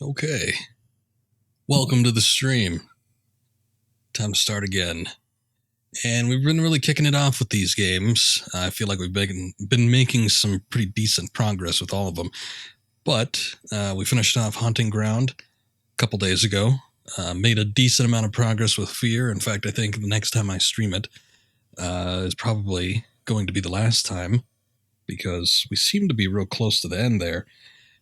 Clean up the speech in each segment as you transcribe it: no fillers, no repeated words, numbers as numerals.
Okay. Welcome to the stream. Time to start again. And we've been really kicking it off with these games. I feel like we've been making some pretty decent progress with all of them. But we finished off Haunting Ground a couple days ago. Made a decent amount of progress with Fear. In fact, I think the next time I stream it is probably going to be the last time, because we seem to be real close to the end there.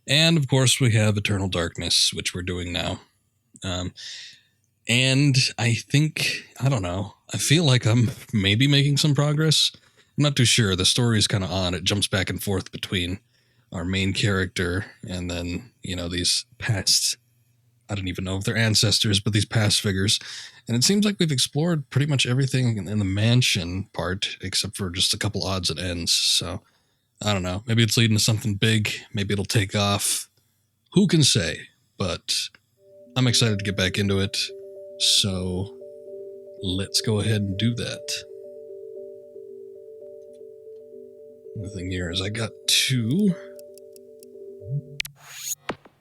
And, of course, we have Eternal Darkness, which we're doing now. And I think, I don't know, I feel like I'm maybe making some progress. I'm not too sure. The story is kind of odd. It jumps back and forth between our main character and then, these past, I don't even know if they're ancestors, but these past figures. And it seems like we've explored pretty much everything in the mansion part, except for just a couple odds and ends. So, I don't know. Maybe it's leading to something big. Maybe it'll take off. Who can say? But I'm excited to get back into it. So let's go ahead and do that. The thing here is I got to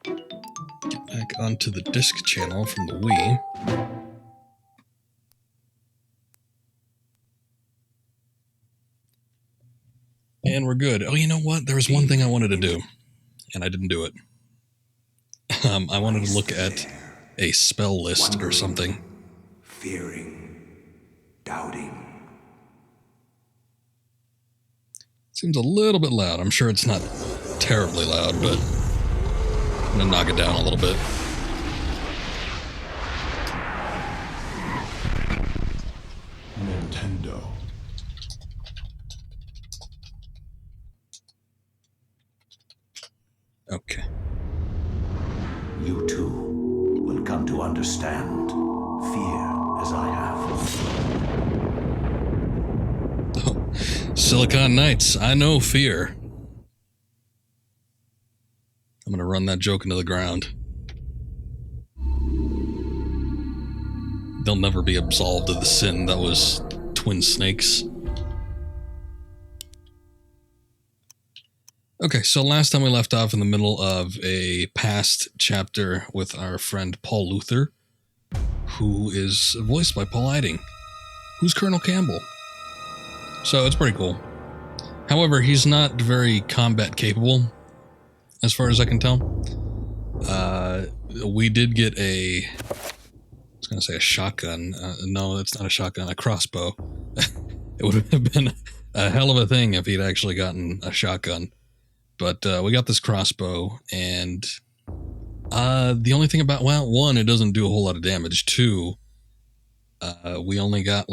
get back onto the disc channel from the Wii. And we're good. Oh, you know what? There was one thing I wanted to do, and I didn't do it. I wanted to look at a spell list or something. Fearing, doubting. Seems a little bit loud. I'm sure it's not terribly loud, but I'm gonna knock it down a little bit. Nintendo. Okay. You too will come to understand fear as I have. Oh, Silicon Knights, I know fear. I'm gonna run that joke into the ground. They'll never be absolved of the sin that was twin snakes. Okay, so last time we left off in the middle of a past chapter with our friend Paul Luther, who is voiced by Paul Eiding, who's Colonel Campbell. So it's pretty cool. However, he's not very combat capable, as far as I can tell. We did get I was going to say a shotgun. No, it's not a shotgun, a crossbow. It would have been a hell of a thing if he'd actually gotten a shotgun. But we got this crossbow, and the only thing about, one, it doesn't do a whole lot of damage. Two, we only got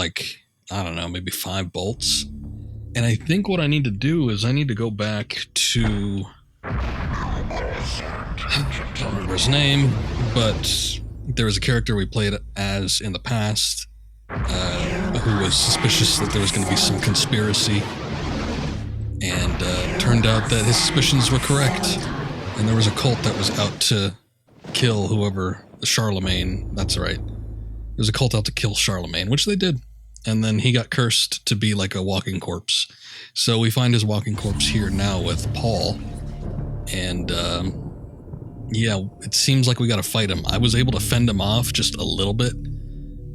I don't know, maybe 5 bolts. And I think what I need to do is I need to go back to, I don't remember his name, but there was a character we played as in the past who was suspicious that there was going to be some conspiracy. And turned out that his suspicions were correct. And there was a cult that was out to kill whoever, Charlemagne, that's right. There was a cult out to kill Charlemagne, which they did. And then he got cursed to be like a walking corpse. So we find his walking corpse here now with Paul. And, yeah, it seems like we gotta fight him. I was able to fend him off just a little bit,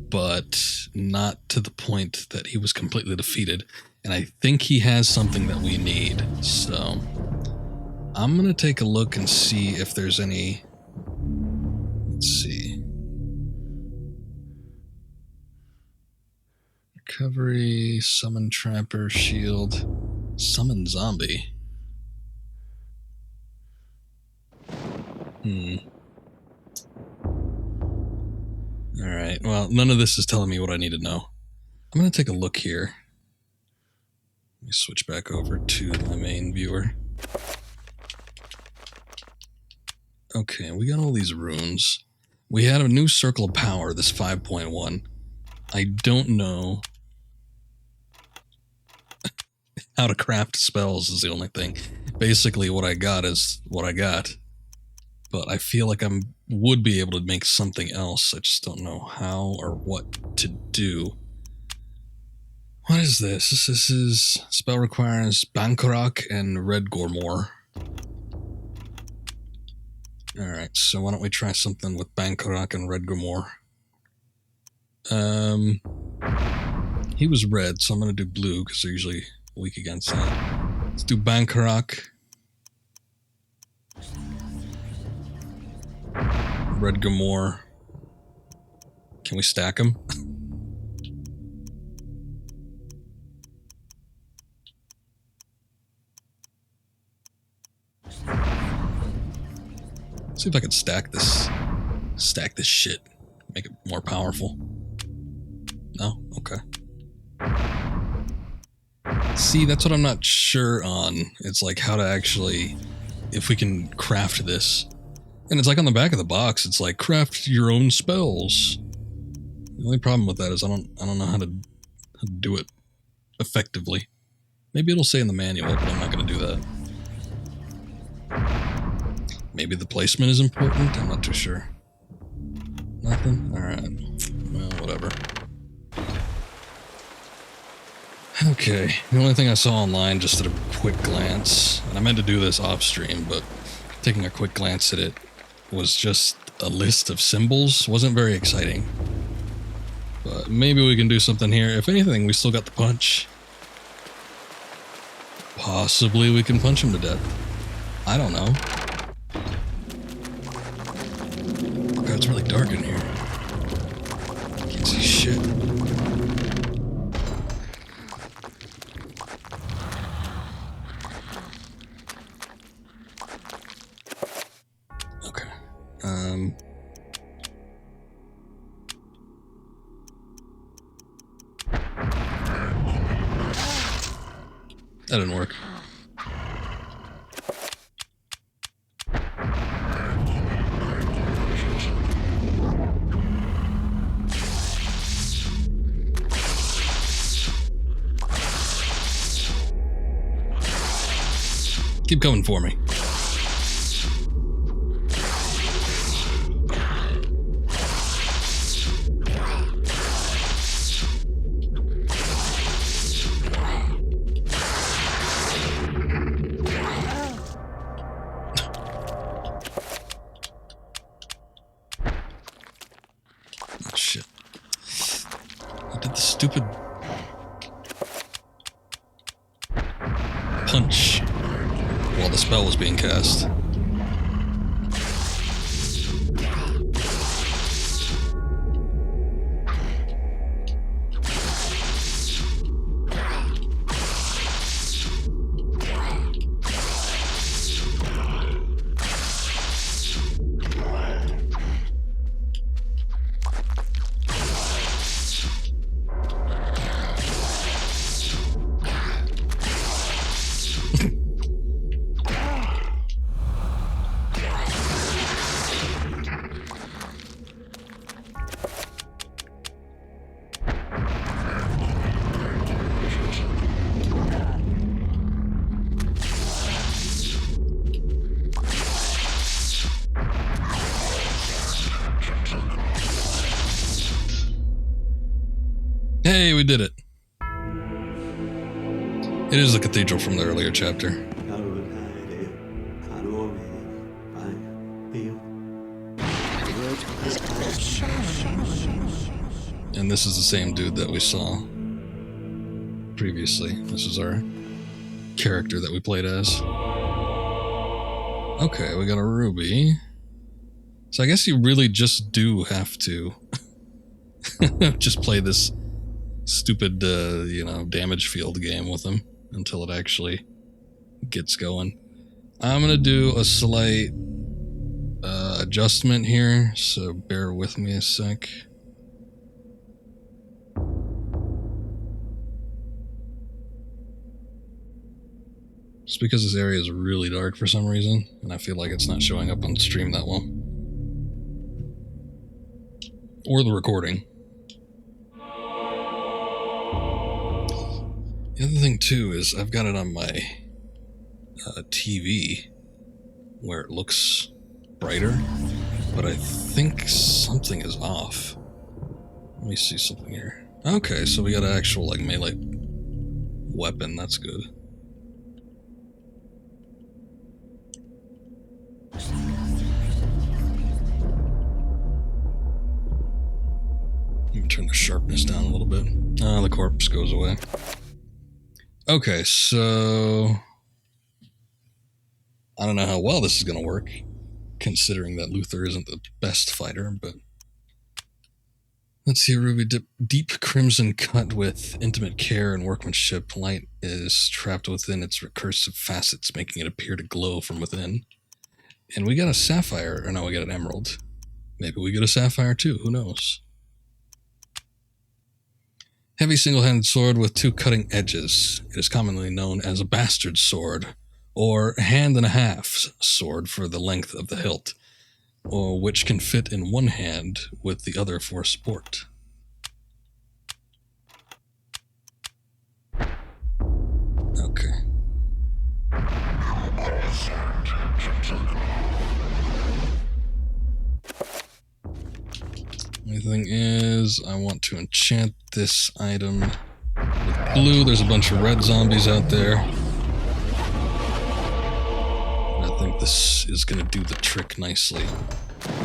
but not to the point that he was completely defeated. And I think he has something that we need. So I'm going to take a look and see if there's any. Let's see. Recovery, summon trapper, shield, summon zombie. Alright, well, none of this is telling me what I need to know. I'm going to take a look here. Let me switch back over to my main viewer. Okay, we got all these runes. We had a new circle of power, this 5.1. I don't know how to craft spells is the only thing. Basically, what I got is what I got. But I feel like I would be able to make something else. I just don't know how or what to do. What is this? This is spell requires Bankarok and Red Gormor. Alright, so why don't we try something with Bangkorak and Red Grimoire. He was red, so I'm going to do blue because they're usually weak against that. Let's do Bangkorak. Red Grimoire. Can we stack them? See if I can stack this shit. Make it more powerful. No? Okay. See, that's what I'm not sure on. It's like how to actually, if we can craft this. And it's like on the back of the box, it's like craft your own spells. The only problem with that is I don't know how to do it effectively. Maybe it'll say in the manual, but I'm not going to do that. Maybe the placement is important? I'm not too sure. Nothing? Alright. Well, whatever. Okay, the only thing I saw online, just at a quick glance, and I meant to do this off stream, but taking a quick glance at it was just a list of symbols. Wasn't very exciting. But maybe we can do something here. If anything, we still got the punch. Possibly we can punch him to death. I don't know. Oh god, it's really dark in here. Can't see shit. Okay. That didn't work. Keep coming for me. Oh, shit. I did the stupid punch while the spell was being cast. Hey, we did it. It is the cathedral from the earlier chapter. And this is the same dude that we saw previously. This is our character that we played as. Okay, we got a ruby. So I guess you really just do have to just play this stupid, damage field game with him until it actually gets going. I'm gonna do a slight adjustment here, so bear with me a sec. Just because this area is really dark for some reason, and I feel like it's not showing up on stream that well. Or the recording. The other thing too is I've got it on my TV where it looks brighter, but I think something is off. Let me see something here. Okay, so we got an actual like melee weapon. That's good. sharpness down a little bit. The corpse goes away. Okay, so I don't know how well this is going to work, considering that Luther isn't the best fighter, but let's see. Ruby, deep crimson cut with intimate care and workmanship. Light is trapped within its recursive facets, making it appear to glow from within. And we got a sapphire, or no, we got an emerald. Maybe we get a sapphire too, who knows? Heavy single-handed sword with 2 cutting edges. It is commonly known as a bastard sword, or hand-and-a-half sword for the length of the hilt, or which can fit in one hand with the other for support. Okay. The thing is, I want to enchant this item with blue. There's a bunch of red zombies out there. And I think this is going to do the trick nicely,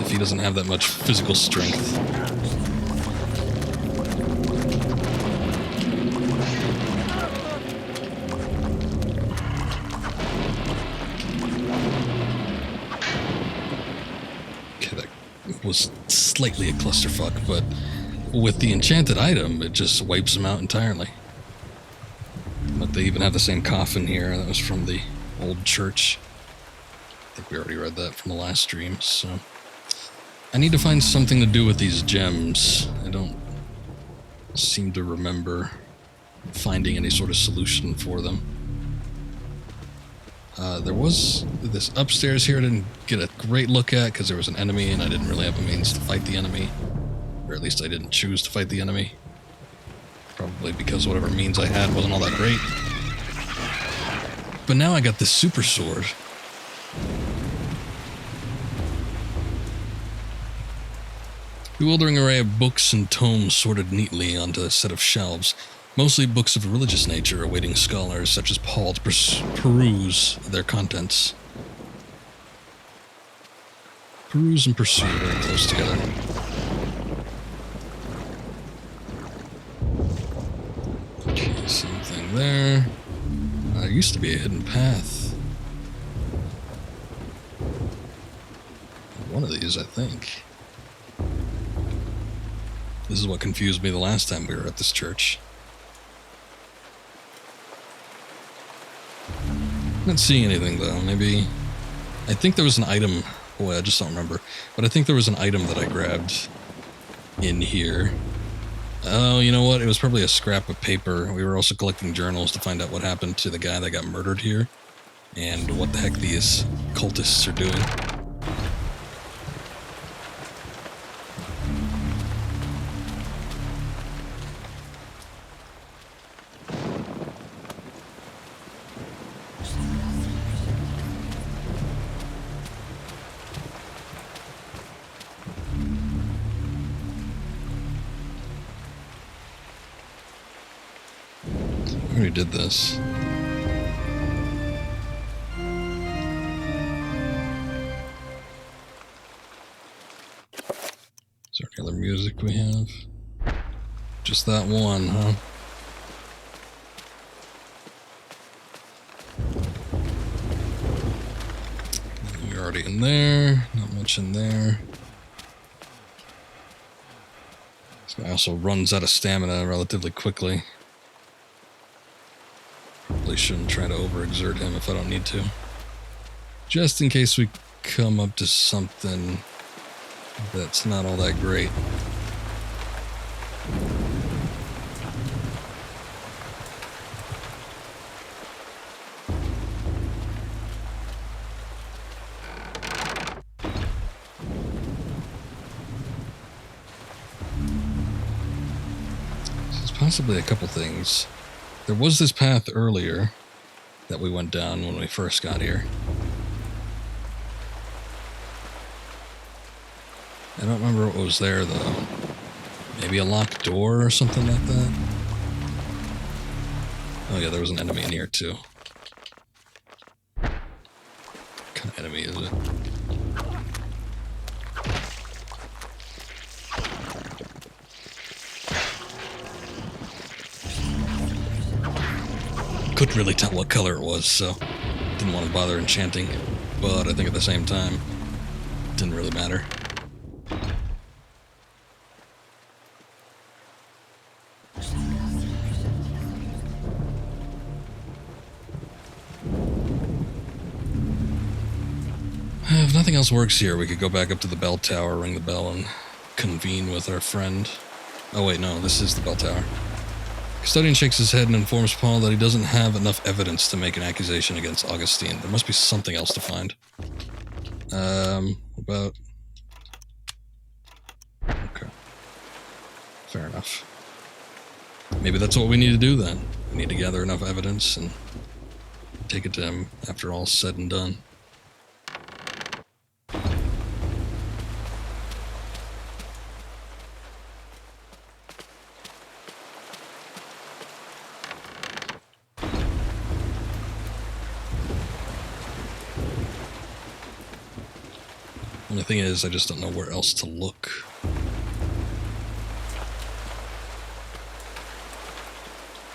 if he doesn't have that much physical strength. Was slightly a clusterfuck, but with the enchanted item, it just wipes them out entirely. But they even have the same coffin here. That was from the old church. I think we already read that from the last stream, so I need to find something to do with these gems. I don't seem to remember finding any sort of solution for them. There was this upstairs here I didn't get a great look at because there was an enemy and I didn't really have a means to fight the enemy. Or at least I didn't choose to fight the enemy. Probably because whatever means I had wasn't all that great. But now I got this super sword. Bewildering array of books and tomes sorted neatly onto a set of shelves. Mostly books of religious nature awaiting scholars such as Paul to peruse their contents. Peruse and pursue are very close together. Okay, same thing there. There used to be a hidden path. One of these, I think. This is what confused me the last time we were at this church. Not seeing anything though. Maybe I think there was an item. Boy, I just don't remember. But I think there was an item that I grabbed in here. Oh, you know what? It was probably a scrap of paper. We were also collecting journals to find out what happened to the guy that got murdered here and what the heck these cultists are doing. I already did this. Is there any other music we have? Just that one, huh? You're already in there. Not much in there. This guy also runs out of stamina relatively quickly. Probably shouldn't try to overexert him if I don't need to. Just in case we come up to something that's not all that great. There's possibly a couple things. There was this path earlier that we went down when we first got here. I don't remember what was there, though. Maybe a locked door or something like that? Oh yeah, there was an enemy in here, too. What kind of enemy is it? couldn't really tell what color it was, so didn't want to bother enchanting. But I think at the same time, it didn't really matter. If nothing else works here, we could go back up to the bell tower, ring the bell, and convene with our friend. Oh wait, no, this is the bell tower. Custodian shakes his head and informs Paul that he doesn't have enough evidence to make an accusation against Augustine. There must be something else to find. About... Okay. Fair enough. Maybe that's what we need to do then. We need to gather enough evidence and take it to him after all's said and done. The thing is, I just don't know where else to look.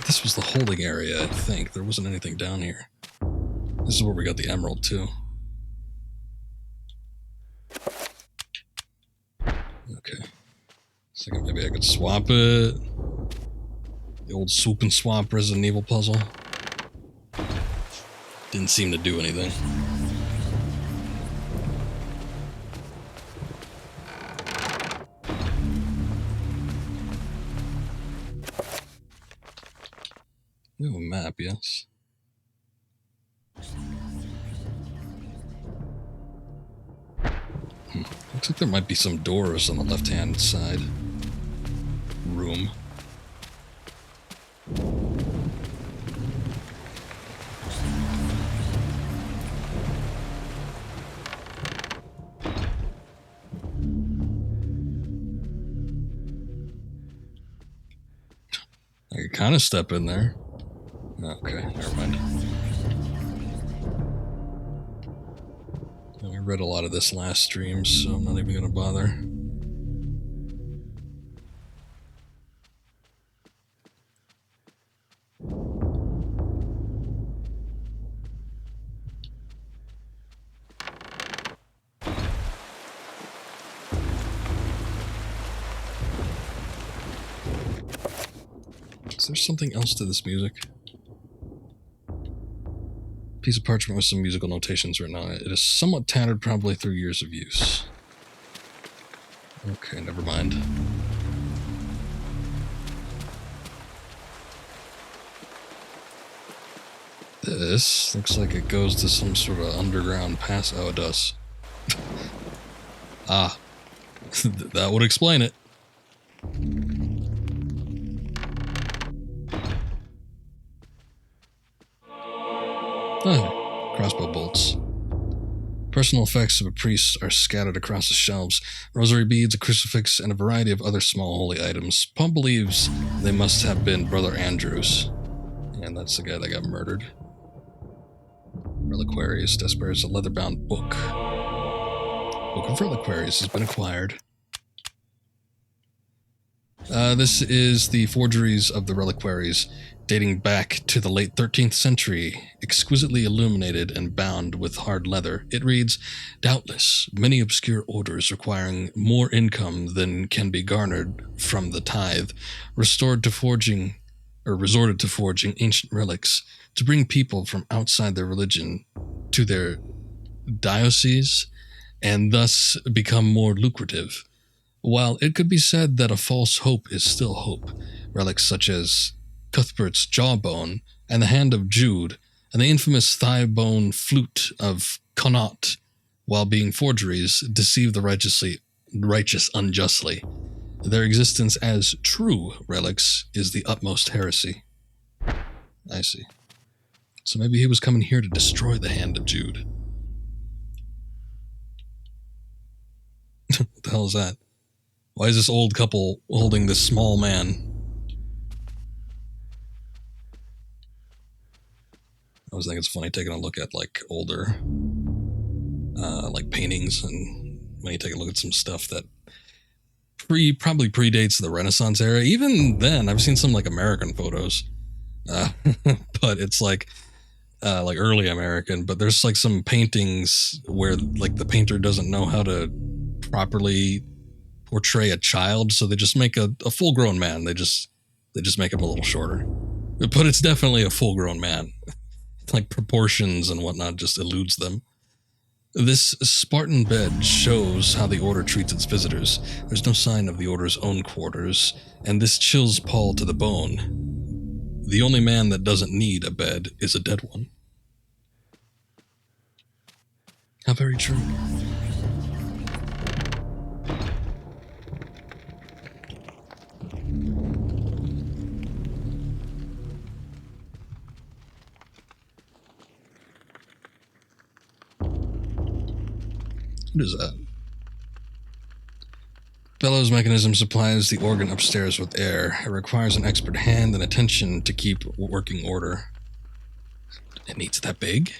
This was the holding area, I think. There wasn't anything down here. This is where we got the emerald, too. Okay. So maybe I could swap it. The old swoop and swap Resident Evil puzzle. Didn't seem to do anything. We have a map, yes. Looks like there might be some doors on the left-hand side. Room. I could kind of step in there. Okay, never mind. I read a lot of this last stream, so I'm not even going to bother. Is there something else to this music? Piece of parchment with some musical notations written on it. It is somewhat tattered, probably through years of use. Okay, never mind. This looks like it goes to some sort of underground pass. Oh, it does. Ah. That would explain it. Oh, crossbow bolts. Personal effects of a priest are scattered across the shelves. Rosary beads, a crucifix, and a variety of other small holy items. Paul believes they must have been Brother Andrew's. And that's the guy that got murdered. Reliquaries. Despair's a leather-bound book. Book of Reliquaries has been acquired. This is the forgeries of the reliquaries, dating back to the late 13th century, exquisitely illuminated and bound with hard leather. It reads, doubtless, many obscure orders requiring more income than can be garnered from the tithe, resorted to forging ancient relics to bring people from outside their religion to their diocese and thus become more lucrative. While it could be said that a false hope is still hope, relics such as Cuthbert's jawbone and the hand of Jude and the infamous thigh bone flute of Connaught, while being forgeries, deceive the righteous unjustly. Their existence as true relics is the utmost heresy. I see. So maybe he was coming here to destroy the hand of Jude. What the hell is that? Why is this old couple holding this small man? I always think it's funny taking a look at, like, older, like, paintings, and when you take a look at some stuff that probably predates the Renaissance era. Even then, I've seen some, like, American photos but it's like early American. But there's like some paintings where like the painter doesn't know how to properly portray a child, so they just make a full-grown man. They just make him a little shorter, but it's definitely a full-grown man. Like proportions and whatnot just eludes them. This Spartan bed shows how the Order treats its visitors. There's no sign of the Order's own quarters, and this chills Paul to the bone. The only man that doesn't need a bed is a dead one. How very true. What is that? Bellows mechanism supplies the organ upstairs with air. It requires an expert hand and attention to keep working order. It needs that big?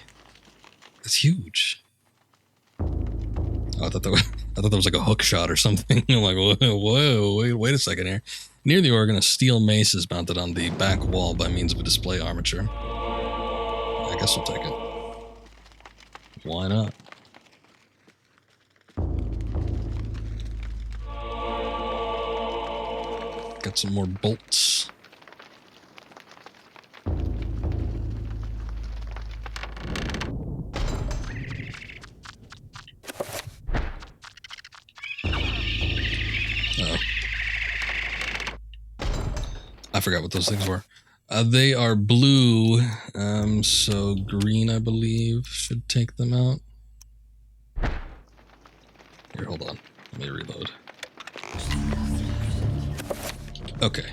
That's huge. Oh, I thought that was like a hook shot or something. I'm like, whoa, wait a second here. Near the organ, a steel mace is mounted on the back wall by means of a display armature. I guess we'll take it. Why not? Got some more bolts. Uh-oh. I forgot what those things were. They are blue, so green, I believe, should take them out. Here, hold on. Let me reload. Okay.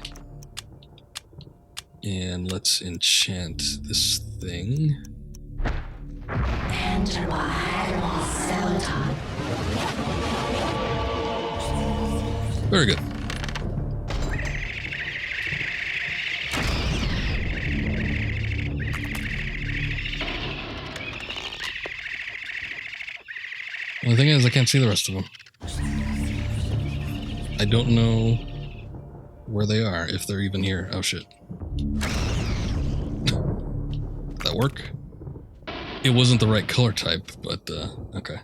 And let's enchant this thing. Very good. Well, the thing is, I can't see the rest of them. I don't know where they are, if they're even here. Oh, shit. Did that work? It wasn't the right color type, but, okay.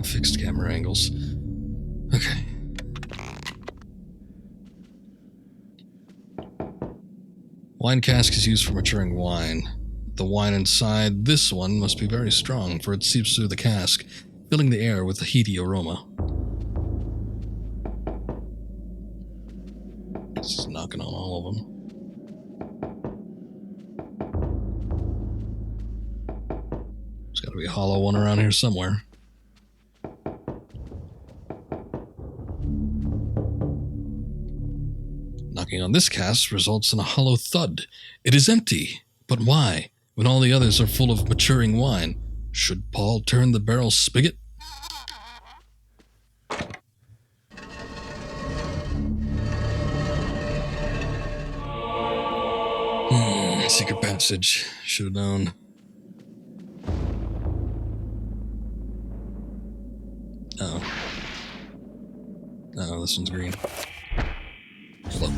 Fixed camera angles. Okay. Wine cask is used for maturing wine. The wine inside this one must be very strong, for it seeps through the cask, filling the air with a heaty aroma. This is knocking on all of them. There's got to be a hollow one around here somewhere. Knocking on this cask results in a hollow thud. It is empty. But why? When all the others are full of maturing wine, should Paul turn the barrel spigot? Secret passage. Should have known. Oh. Oh, this one's green. Hold up.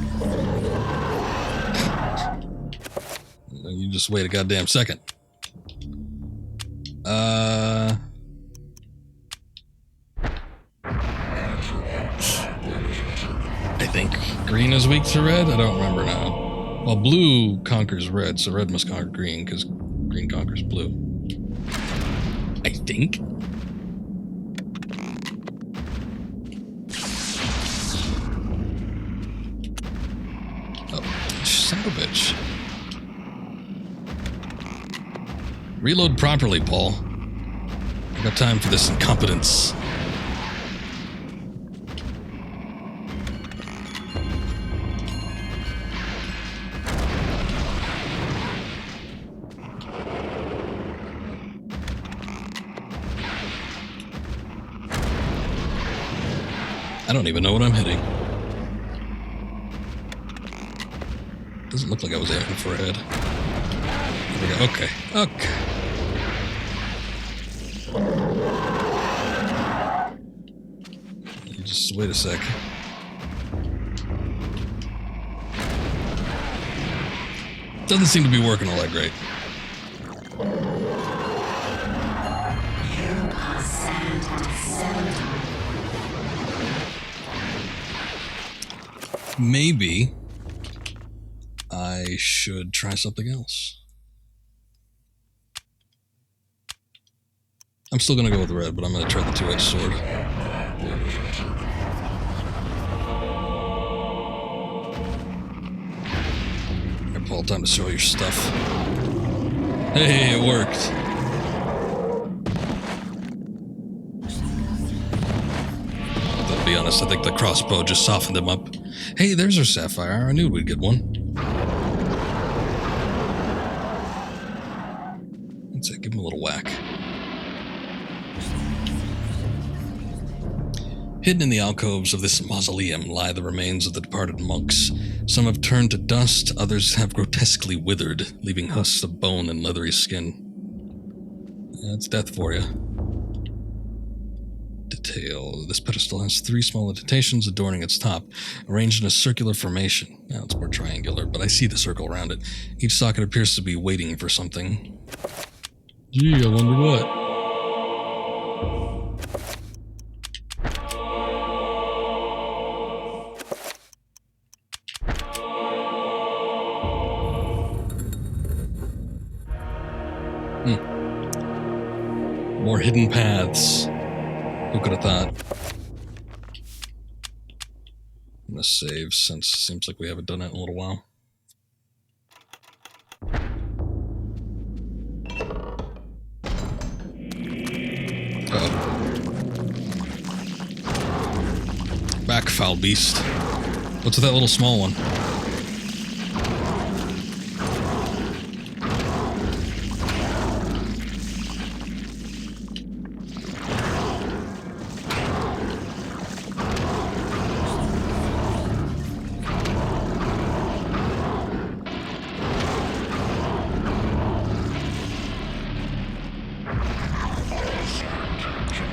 You just wait a goddamn second. I think green is weak to red? I don't remember now. Well, blue conquers red, so red must conquer green, because green conquers blue. I think? Oh, son of a bitch. Reload properly, Paul. I got time for this incompetence. I don't even know what I'm hitting. Doesn't look like I was aiming for a head. There we go. Okay. Okay. Just wait a sec. Doesn't seem to be working all that great. Maybe I should try something else. I'm still going to go with red, but I'm going to try the two-edged sword. Alright, Paul, time to show your stuff. Hey, it worked. To be honest, I think the crossbow just softened him up. Hey, there's our sapphire. I knew we'd get one. Let's see, give him a little whack. Hidden in the alcoves of this mausoleum lie the remains of the departed monks. Some have turned to dust, others have grotesquely withered, leaving husks of bone and leathery skin. That's death for you. Detail. This pedestal has 3 small indentations adorning its top, arranged in a circular formation. Now it's more triangular, but I see the circle around it. Each socket appears to be waiting for something. Gee, I wonder what. More hidden paths. Who could have thought? I'm gonna save since it seems like we haven't done it in a little while. Back, foul beast. What's with that little small one?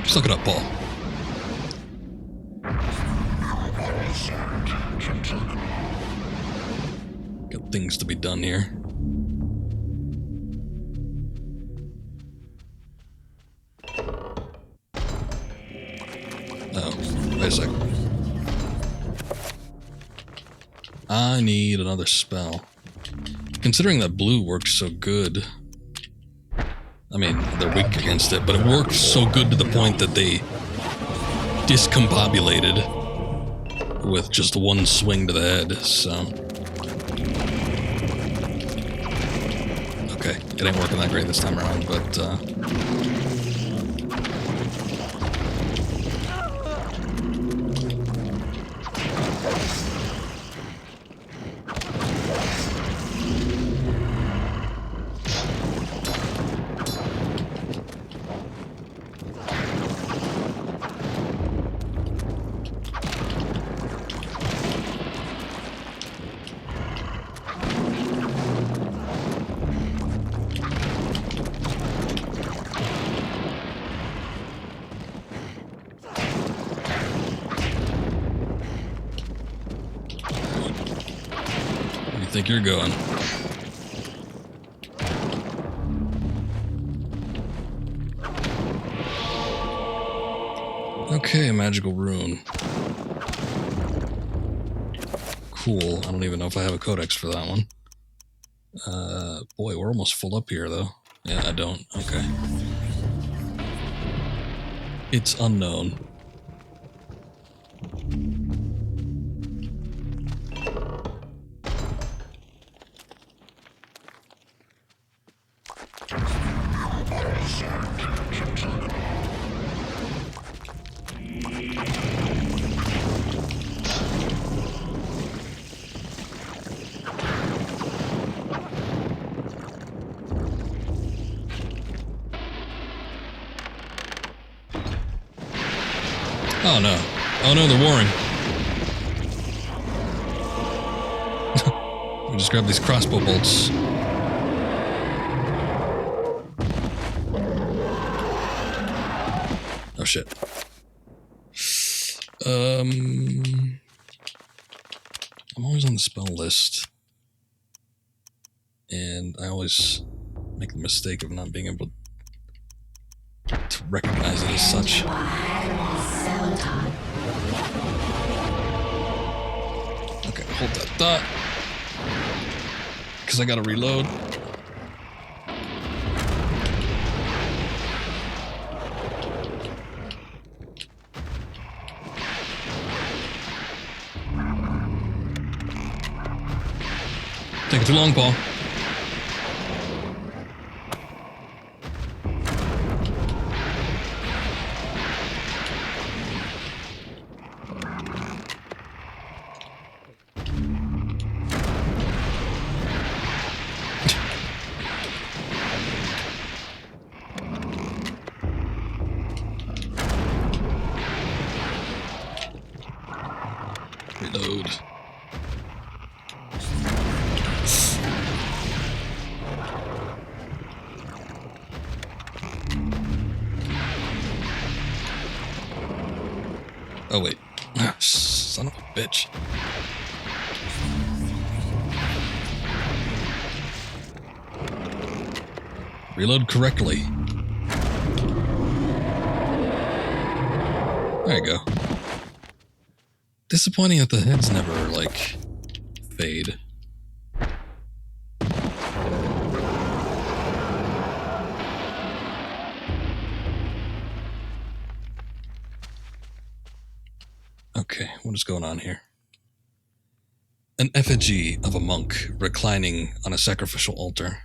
Just look it up, Paul. Got things to be done here. Oh, wait a sec. I need another spell. Considering that blue works so good. I mean, they're weak against it, but it worked so good to the point that they discombobulated with just one swing to the head, so... Okay, it ain't working that great this time around, but, think you're going. Okay, magical rune. Cool. I don't even know if I have a codex for that one. Boy, we're almost full up here, though. Yeah, I don't. Okay. It's unknown. Oh no. Oh no, they're warring. We just grab these crossbow bolts. Oh shit. I'm always on the spell list. And I always make the mistake of not being able to recognize it as such. Okay, hold that thought. Because I gotta reload. Taking too long, Paul. Reload. Oh, wait. Son of a bitch. Reload correctly. There you go. Disappointing that the heads never, like, fade. Okay, what is going on here? An effigy of a monk reclining on a sacrificial altar.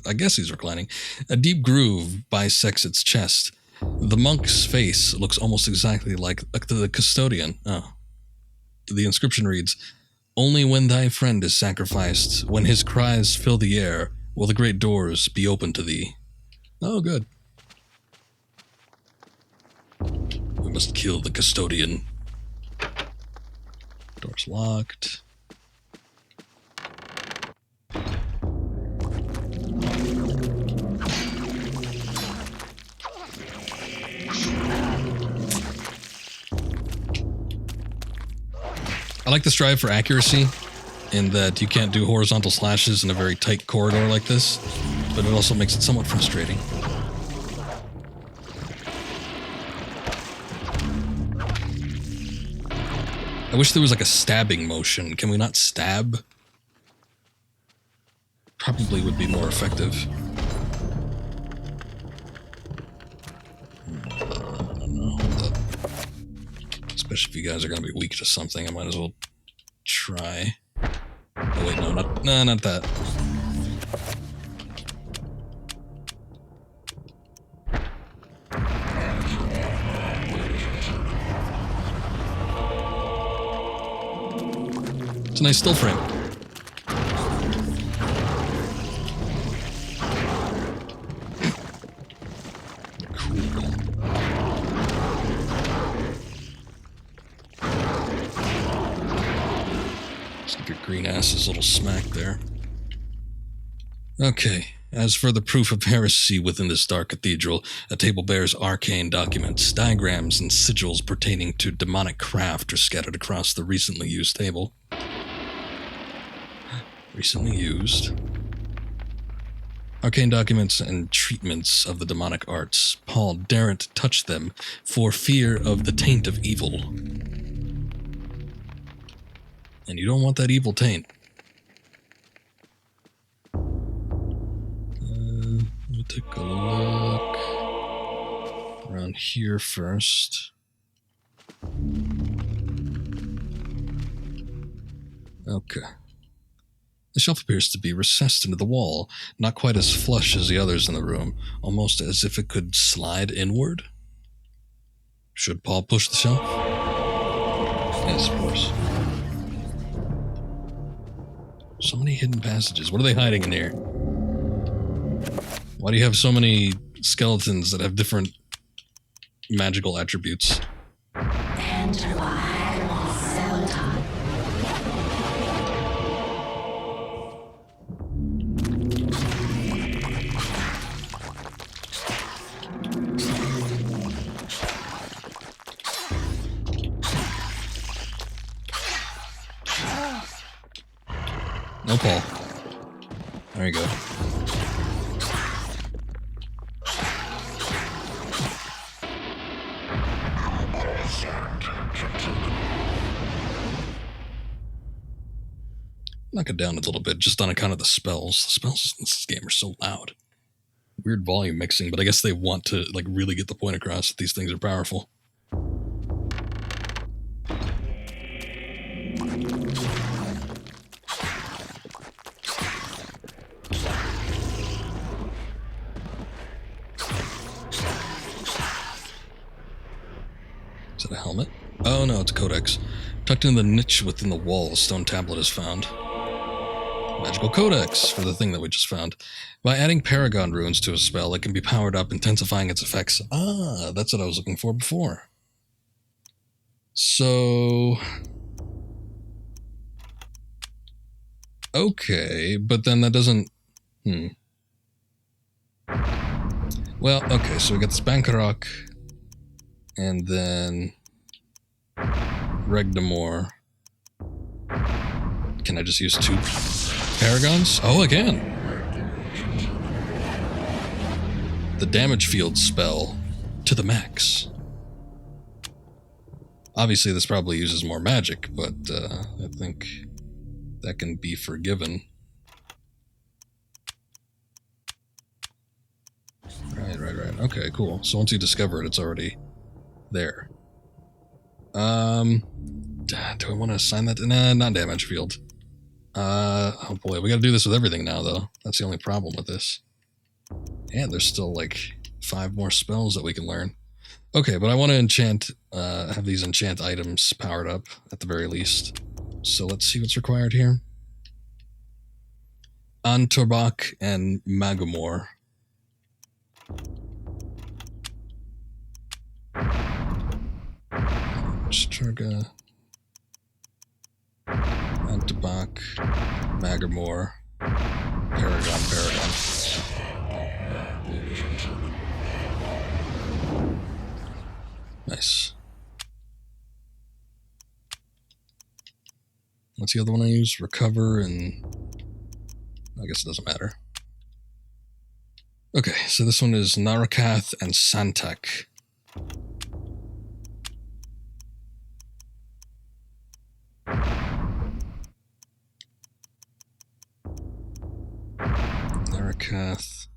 I guess he's reclining. A deep groove bisects its chest. The monk's face looks almost exactly like the custodian. Oh. The inscription reads, "Only when thy friend is sacrificed, when his cries fill the air, will the great doors be open to thee." Oh, good. We must kill the custodian. Door's locked. I like the strive for accuracy in that you can't do horizontal slashes in a very tight corridor like this, but it also makes it somewhat frustrating. I wish there was like a stabbing motion. Can we not stab? Probably would be more effective. I don't know. Especially if you guys are going to be weak to something, I might as well try. Oh wait, no, not that. It's a nice still frame. Green ass's little smack there. Okay, as for the proof of heresy within this dark cathedral, a table bears arcane documents, diagrams, and sigils pertaining to demonic craft are scattered across the recently used table. Recently used. Arcane documents and treatments of the demonic arts. Paul daren't touch them for fear of the taint of evil. And you don't want that evil taint. Let me take a look around here first. Okay. The shelf appears to be recessed into the wall, not quite as flush as the others in the room, almost as if it could slide inward. Should Paul push the shelf? Yes, of course. So many hidden passages. What are they hiding in here? Why do you have so many skeletons that have different magical attributes? no Paul. There you go. Knock it down a little bit, just on account of the spells. The spells in this game are so loud. Weird volume mixing, but I guess they want to like really get the point across that these things are powerful. Is that a helmet? Oh no, it's a codex. Tucked in the niche within the wall, a stone tablet is found. Magical codex for the thing that we just found. By adding Paragon runes to a spell, it can be powered up, intensifying its effects. Ah, that's what I was looking for before. So... okay, but then that doesn't... Well, okay, so we got this Bankarok, and then... Regdamore. Can I just use 2 Paragons? Oh, again! The damage field spell to the max. Obviously, this probably uses more magic, but I think that can be forgiven. Right. Okay, cool. So once you discover it, it's already there. Do I want to assign that to... Nah, not damage field. Oh boy, we gotta do this with everything now, though. That's the only problem with this. And there's still, like, 5 more spells that we can learn. Okay, but I want to enchant, have these enchant items powered up, at the very least. So let's see what's required here. Antorbach and Magomor. Chattur'gha. Antorbach. Magomor. Paragon. Nice. What's the other one I use? Recover and... I guess it doesn't matter. Okay, so this one is Narakath and Santak. Narakath,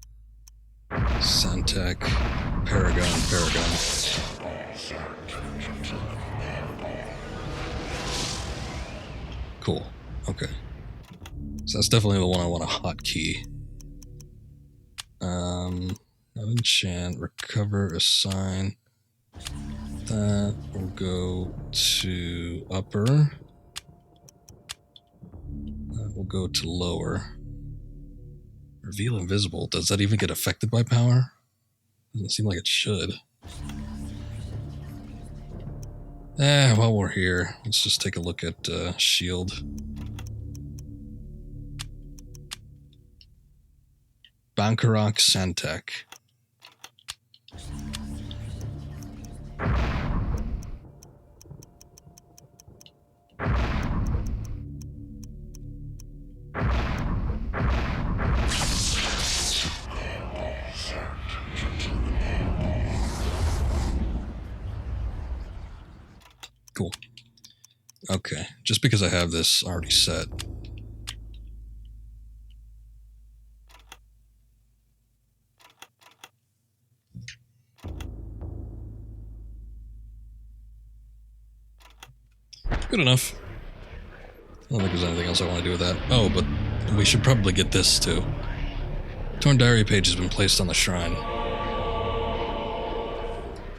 Santak, Paragon. Cool. Okay. So that's definitely the one I want to hotkey. Enchant, recover, assign. That will go to upper. That will go to lower. Reveal invisible. Does that even get affected by power? Doesn't seem like it should. While we're here, let's just take a look at shield. Bankarok Santak. Cool. Okay, just because I have this already set. Good enough. I don't think there's anything else I want to do with that. Oh, but we should probably get this too. Torn diary page has been placed on the shrine.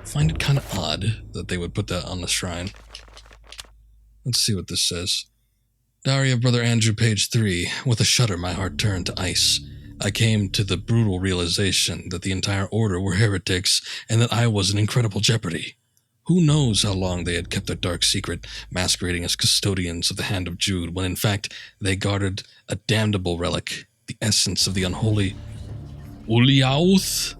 Find it kind of odd that they would put that on the shrine. Let's see what this says. Diary of Brother Andrew, page 3. With a shudder, my heart turned to ice. I came to the brutal realization that the entire order were heretics and that I was in incredible jeopardy. Who knows how long they had kept their dark secret, masquerading as custodians of the hand of Jude, when in fact they guarded a damnable relic, the essence of the unholy Uliauth,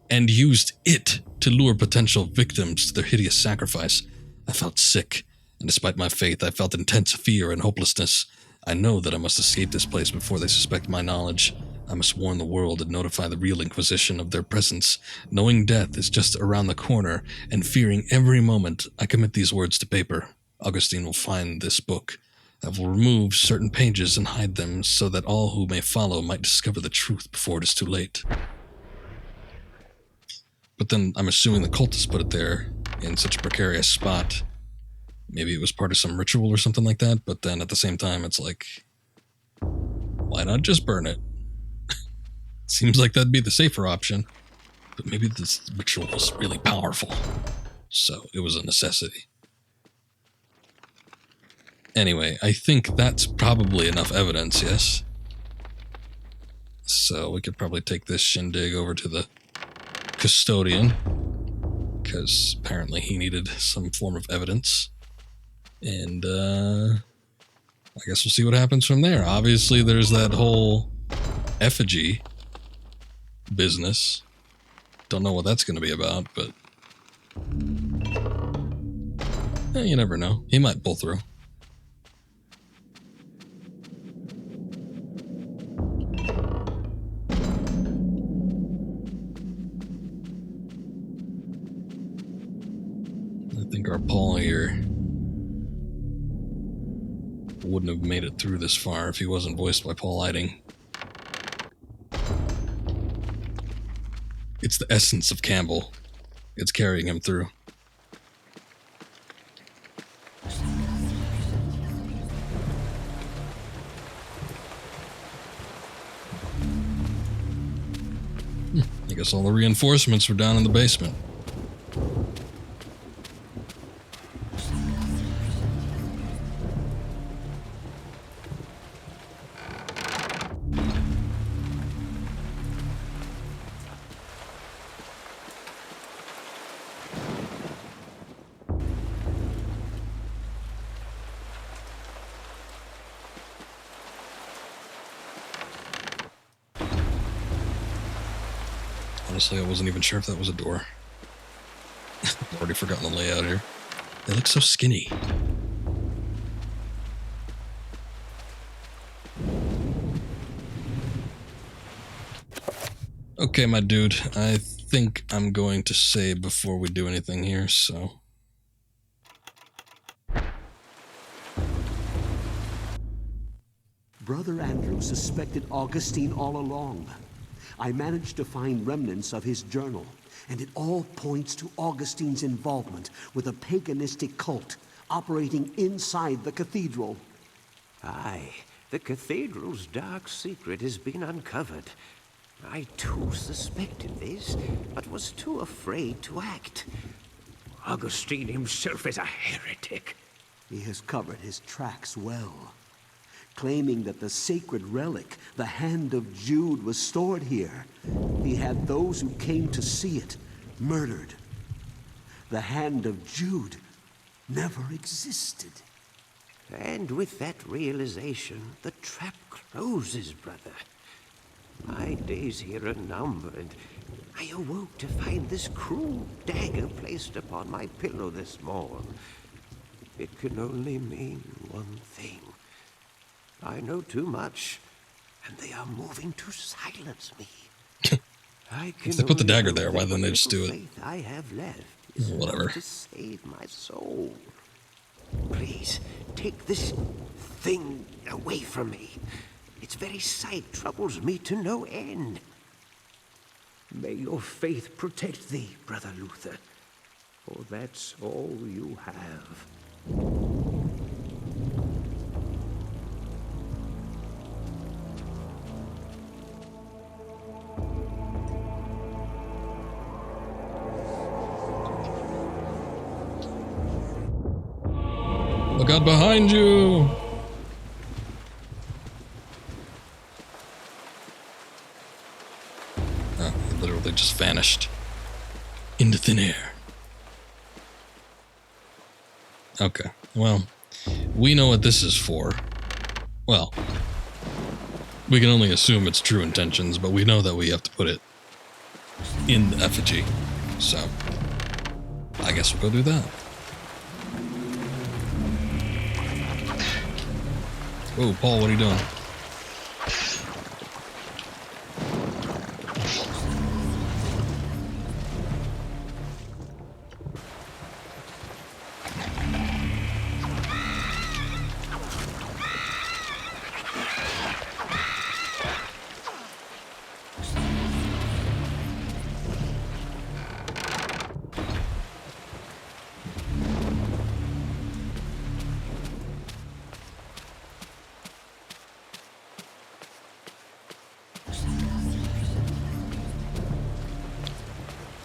and used it to lure potential victims to their hideous sacrifice. I felt sick, and despite my faith, I felt intense fear and hopelessness. I know that I must escape this place before they suspect my knowledge. I must warn the world and notify the real Inquisition of their presence. Knowing death is just around the corner, and fearing every moment I commit these words to paper, Augustine will find this book. I will remove certain pages and hide them so that all who may follow might discover the truth before it is too late. But then I'm assuming the cultists put it there in such a precarious spot. Maybe it was part of some ritual or something like that, but then at the same time, it's like, why not just burn it? Seems like that'd be the safer option, but maybe this ritual was really powerful, so it was a necessity. Anyway, I think that's probably enough evidence, yes? So we could probably take this shindig over to the custodian, because apparently he needed some form of evidence. And I guess we'll see what happens from there. Obviously, there's that whole effigy business. Don't know what that's going to be about, but you never know. He might pull through. I think our Paul here wouldn't have made it through this far if he wasn't voiced by Paul Lighting. It's the essence of Campbell. It's carrying him through. I guess all the reinforcements were down in the basement. Honestly, I wasn't even sure if that was a door. I've already forgotten the layout here. They look so skinny. Okay, my dude. I think I'm going to save before we do anything here, so... Brother Andrew suspected Augustine all along. I managed to find remnants of his journal, and it all points to Augustine's involvement with a paganistic cult operating inside the cathedral. Aye, the cathedral's dark secret has been uncovered. I too suspected this, but was too afraid to act. Augustine himself is a heretic. He has covered his tracks well, claiming that the sacred relic, the Hand of Jude, was stored here. He had those who came to see it murdered. The Hand of Jude never existed. And with that realization, the trap closes, brother. My days here are numbered. I awoke to find this cruel dagger placed upon my pillow this morn. It can only mean one thing. I know too much, and they are moving to silence me. I can If they put the dagger there, why didn't they just do it? Faith I have left is Whatever. to save my soul. Please, take this thing away from me. Its very sight troubles me to no end. May your faith protect thee, Brother Luther, for that's all you have. Look out behind you! Oh, he literally just vanished into thin air. Okay, well, we know what this is for. Well, we can only assume it's true intentions, but we know that we have to put it in the effigy. So, I guess we'll go do that. Whoa, Paul, what are you doing?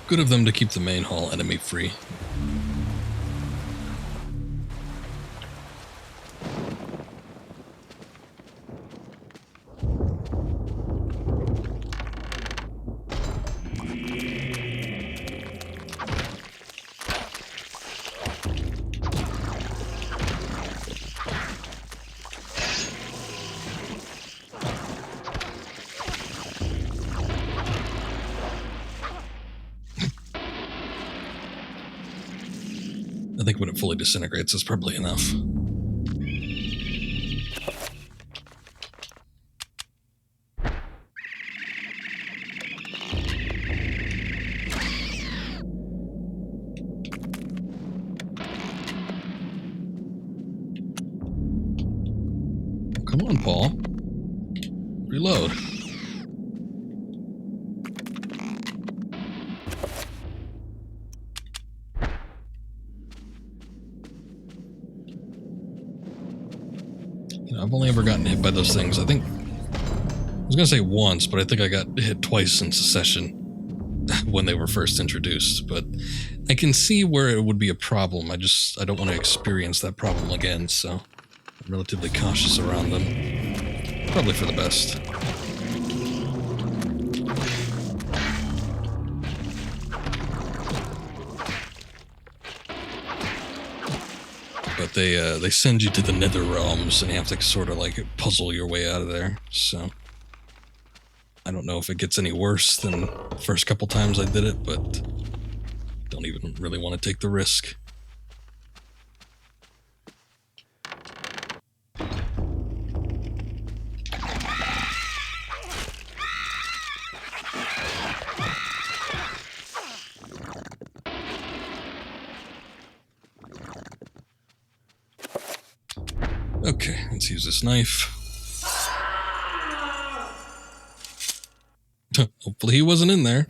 Good of them to keep the main hall enemy free. I think when it fully disintegrates, it's probably enough. Come on, Paul. Reload. I've only ever gotten hit by those things. I think, I was going to say once, but I think I got hit twice in succession when they were first introduced. But I can see where it would be a problem. I don't want to experience that problem again, so I'm relatively cautious around them. Probably for the best. But they send you to the nether realms, and you have to sort of like puzzle your way out of there. So I don't know if it gets any worse than the first couple times I did it, but don't even really want to take the risk. Okay, let's use this knife. Hopefully he wasn't in there.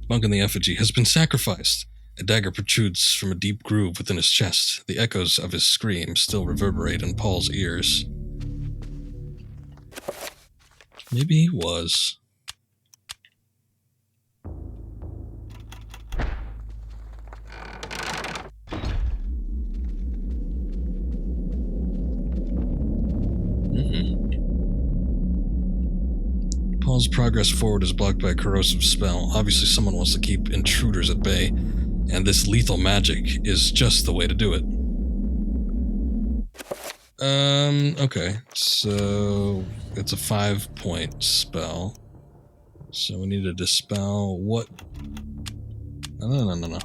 Monk in the effigy has been sacrificed. A dagger protrudes from a deep groove within his chest. The echoes of his scream still reverberate in Paul's ears. Maybe he was. Paul's progress forward is blocked by a corrosive spell. Obviously someone wants to keep intruders at bay, and this lethal magic is just the way to do it. Okay, so it's a 5-point spell. So we need to dispel what? No. What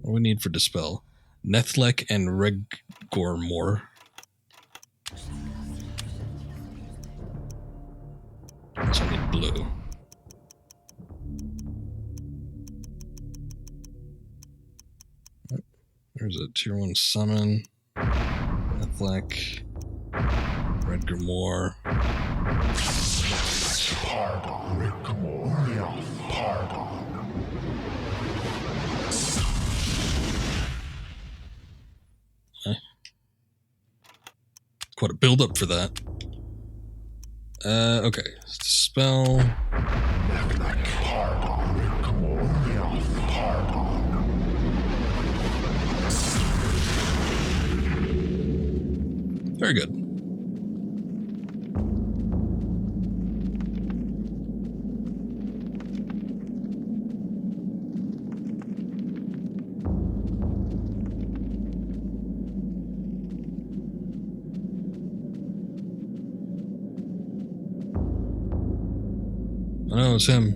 do we need for dispel? Nethlek and Regormor. So I need blue. There's a tier 1 summon. Nethlek. Regormor. Okay. Quite a build up for that. Okay. Spell. Very good. Oh, it's him.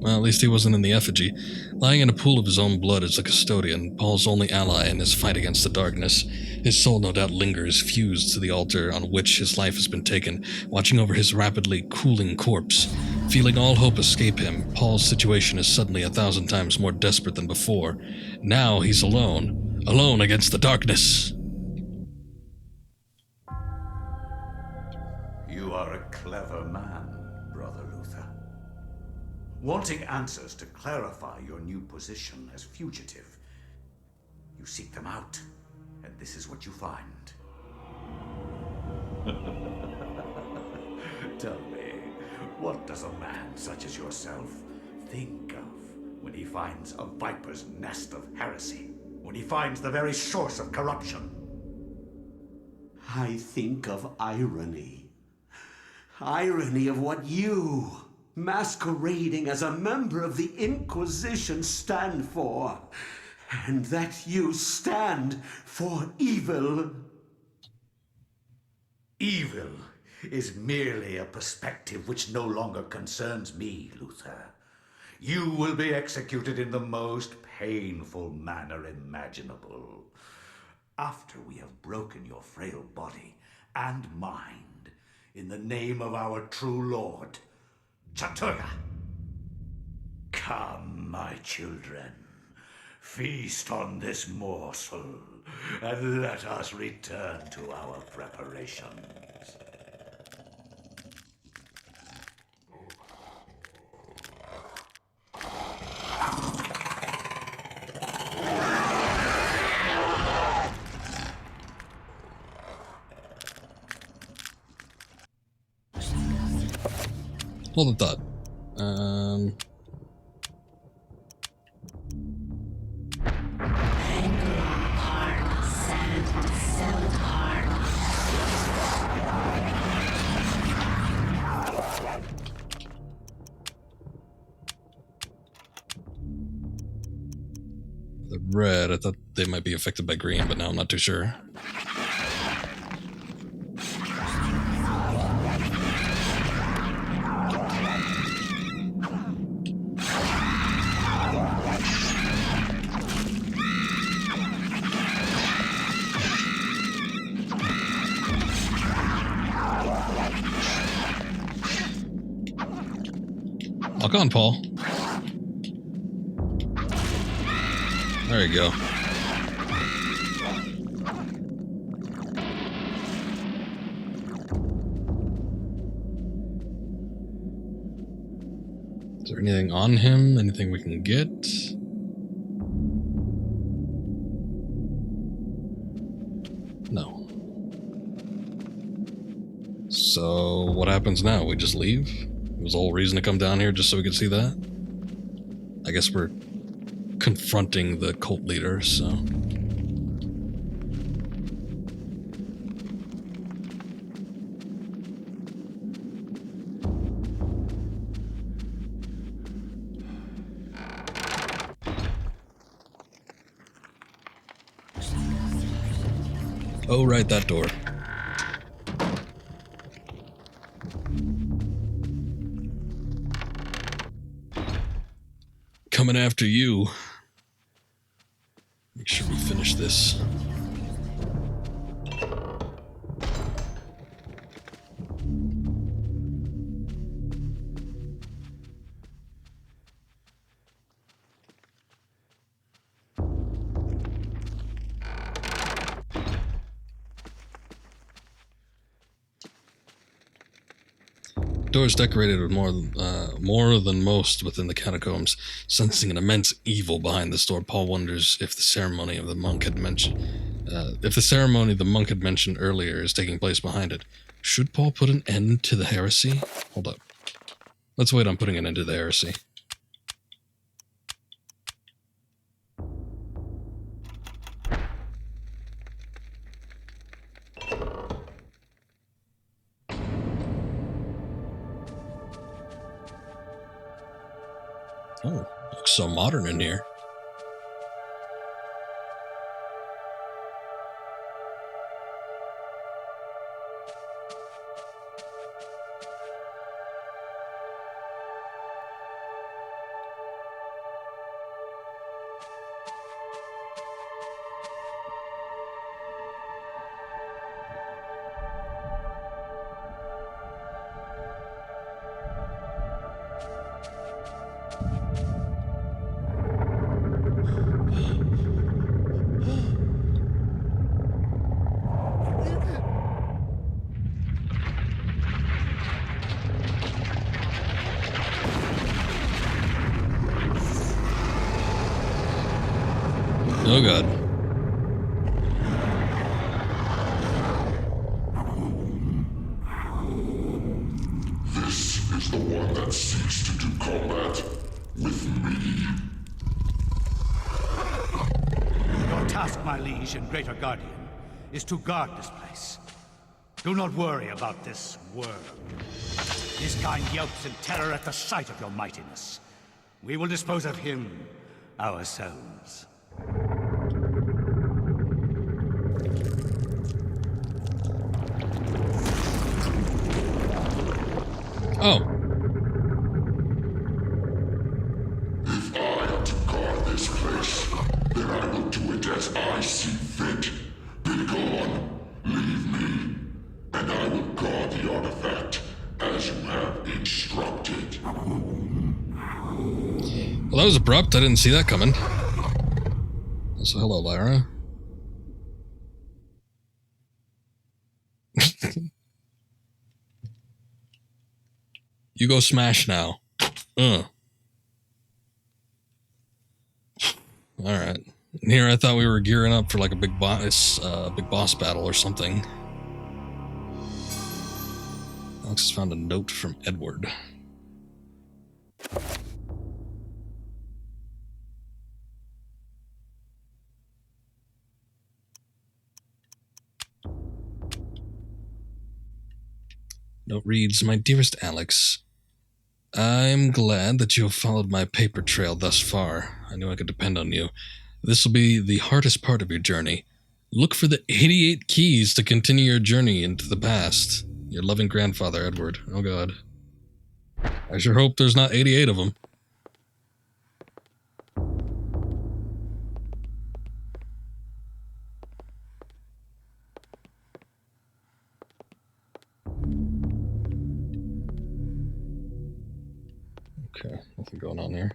Well, at least he wasn't in the effigy. Lying in a pool of his own blood as a custodian, Paul's only ally in his fight against the darkness. His soul no doubt lingers, fused to the altar on which his life has been taken, watching over his rapidly cooling corpse. Feeling all hope escape him, Paul's situation is suddenly 1,000 times more desperate than before. Now he's alone. Alone against the darkness. You are a clever man, Brother Luther. Wanting answers to clarify your new position as fugitive, you seek them out, and this is what you find. Tell me, what does a man such as yourself think of when he finds a viper's nest of heresy? When he finds the very source of corruption? I think of irony. Irony of what you, masquerading as a member of the Inquisition, stand for. And that you stand for evil. Evil is merely a perspective which no longer concerns me, Luther. You will be executed in the most painful manner imaginable. After we have broken your frail body and mind in the name of our true Lord, Chattur'gha. Come, my children, feast on this morsel, and let us return to our preparations. Hold the thought. The red, I thought they might be affected by green, but now I'm not too sure. Lock on, Paul. There you go. Is there anything on him? Anything we can get? No. So, what happens now? We just leave? It was the whole reason to come down here just so we could see that? I guess we're confronting the cult leader, so... Oh, right, that door. Coming after you. Make sure we finish this. Doors decorated with more than most within the catacombs. Sensing an immense evil behind this door, Paul wonders if the ceremony the monk had mentioned earlier is taking place behind it. Should Paul put an end to the heresy? Hold up. Let's wait on putting an end to the heresy. Oh, looks so modern in here. Oh god. This is the one that seeks to do combat with me. Your task, my liege and greater guardian, is to guard this place. Do not worry about this worm. His kind yelps in terror at the sight of your mightiness. We will dispose of him ourselves. Oh. If I am to guard this place, then I will do it as I see fit. Be gone, leave me, and I will guard the artifact as you have instructed. Well, that was abrupt. I didn't see that coming. So, hello, Lyra. You go smash now. Alright. Here I thought we were gearing up for like a big boss battle or something. Alex has found a note from Edward. Note reads, "My dearest Alex, I'm glad that you have followed my paper trail thus far. I knew I could depend on you. This will be the hardest part of your journey. Look for the 88 keys to continue your journey into the past. Your loving grandfather, Edward." Oh god. I sure hope there's not 88 of them. Okay, nothing going on here.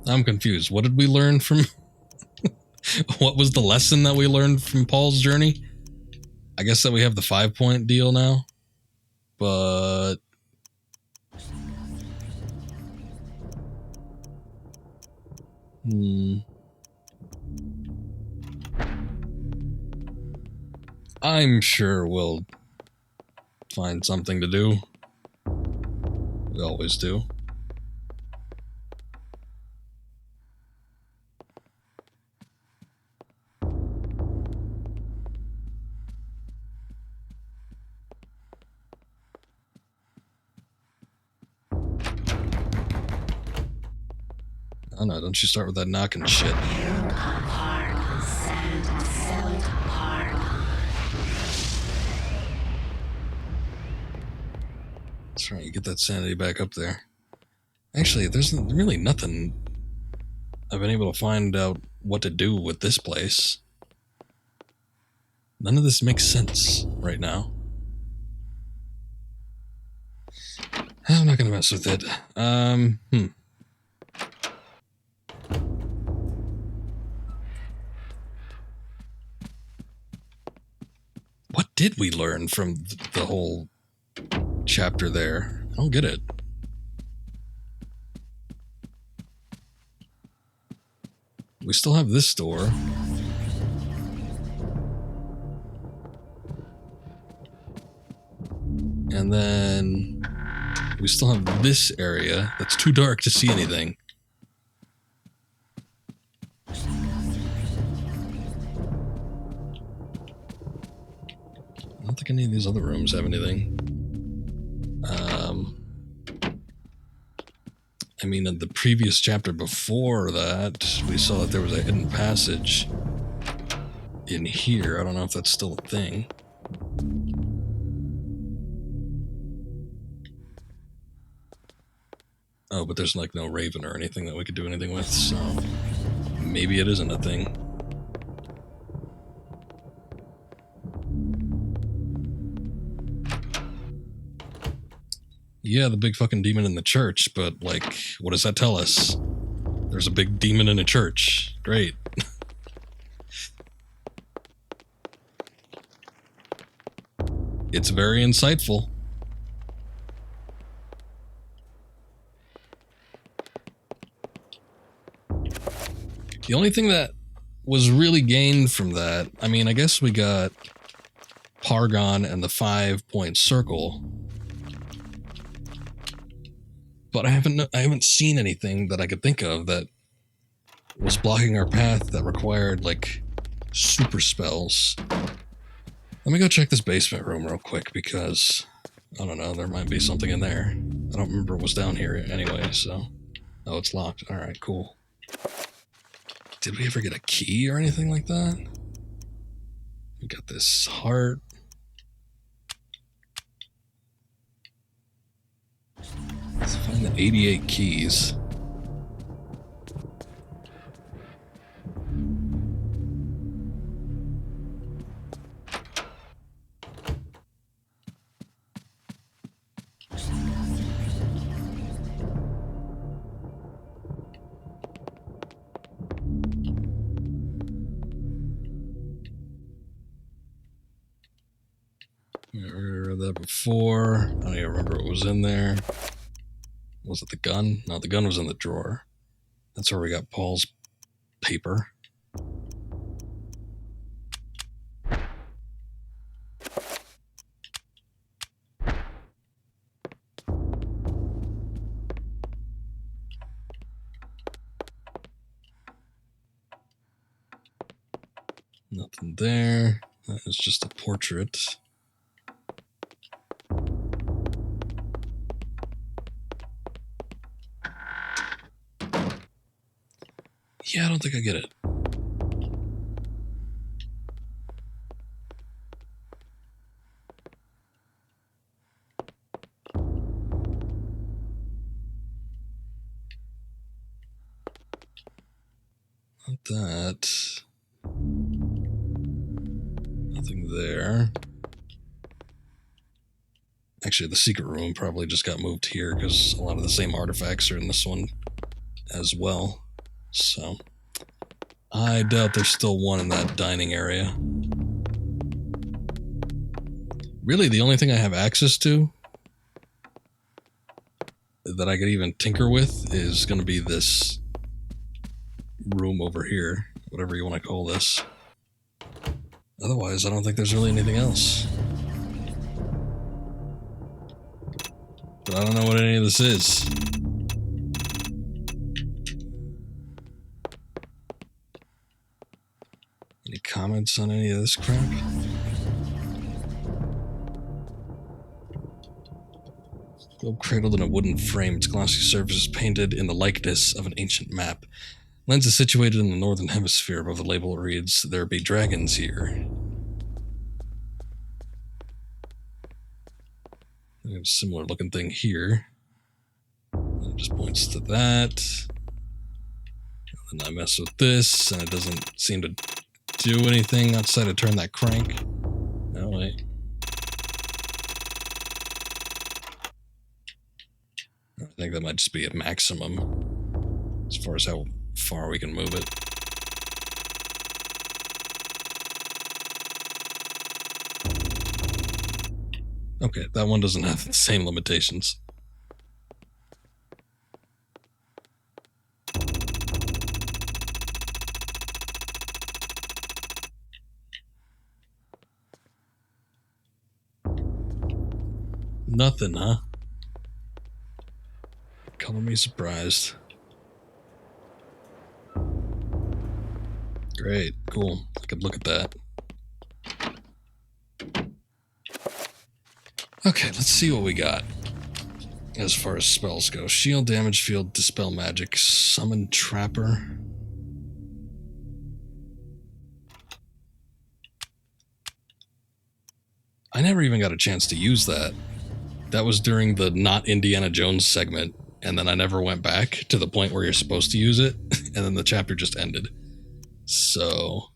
I'm confused. What did we learn from... What was the lesson that we learned from Paul's journey? I guess that we have the 5-point deal now. But... I'm sure we'll find something to do. We always do. Oh no, don't you start with that knocking shit. That's right, you get that sanity back up there. Actually, there's really nothing I've been able to find out what to do with this place. None of this makes sense right now. I'm not gonna mess with it. What did we learn from the whole chapter there? I don't get it. We still have this door. And then we still have this area that's too dark to see anything. I don't think any of these other rooms have anything. I mean, in the previous chapter before that, we saw that there was a hidden passage in here. I don't know if that's still a thing. Oh, but there's like no raven or anything that we could do anything with, so maybe it isn't a thing. Yeah, the big fucking demon in the church, but, like, what does that tell us? There's a big demon in a church. Great. It's very insightful. The only thing that was really gained from that, I mean, I guess we got Pargon and the 5-point circle, but I haven't seen anything that I could think of that was blocking our path that required like super spells. Let me go check this basement room real quick because I don't know, there might be something in there. I don't remember what was down here anyway, so. Oh, it's locked. Alright, cool. Did we ever get a key or anything like that? We got this heart. Let's find the 88 keys. That before. I don't even remember what was in there. Was it the gun? No, the gun was in the drawer. That's where we got Paul's paper. Nothing there. That is just a portrait. Yeah, I don't think I get it. Not that. Nothing there. Actually, the secret room probably just got moved here because a lot of the same artifacts are in this one as well. So, I doubt there's still one in that dining area. Really, the only thing I have access to that I could even tinker with is going to be this room over here, whatever you want to call this. Otherwise, I don't think there's really anything else. But I don't know what any of this is. Any comments on any of this crap? Globe cradled in a wooden frame, its glossy surface is painted in the likeness of an ancient map. Lens is situated in the northern hemisphere. Above the label it reads, "There be dragons here." We have a similar looking thing here. It just points to that. And then I mess with this, and it doesn't seem to do anything outside of turn that crank. No, wait. I think that might just be a maximum as far as how far we can move it. Okay, that one doesn't have the same limitations. Nothing, huh? Color me surprised. Great, cool. I could look at that. Okay, let's see what we got. As far as spells go. Shield, damage field, dispel magic, summon trapper. I never even got a chance to use that. That was during the not Indiana Jones segment, and then I never went back to the point where you're supposed to use it, and then the chapter just ended. So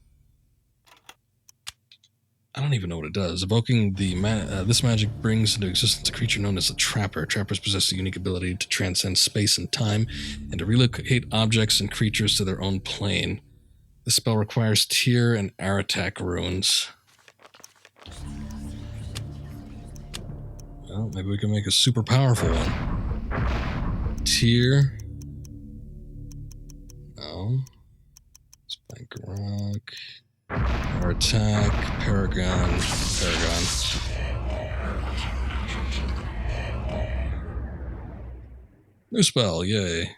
I don't even know what it does. Evoking the this magic brings into existence a creature known as a Trapper. Trappers possess the unique ability to transcend space and time and to relocate objects and creatures to their own plane. This spell requires Tyr and Aratak runes. Well, maybe we can make a super powerful one. Tier. No. Spike Rock. Our attack. Paragon. New spell, yay.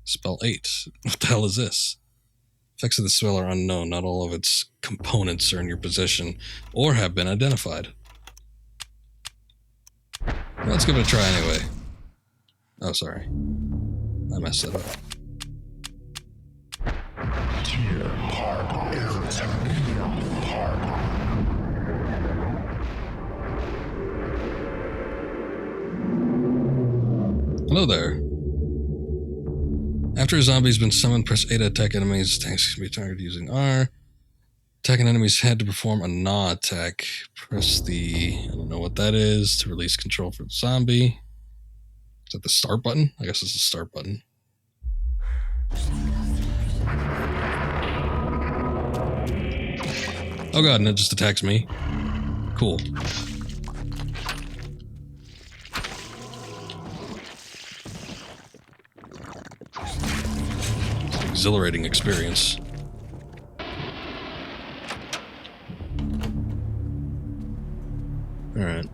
Spell 8. What the hell is this? Effects of the spell are unknown. Not all of its components are in your possession or have been identified. Well, let's give it a try anyway. Oh, sorry. I messed it up. Hello there. After a zombie's been summoned, press A to attack enemies. Attacks can be targeted using R. Attack an enemy's head to perform a gnaw attack. Press the... I don't know what that is. To release control for the zombie. Is that the start button? I guess it's the start button. Oh god, and it just attacks me. Cool. Exhilarating experience. All right.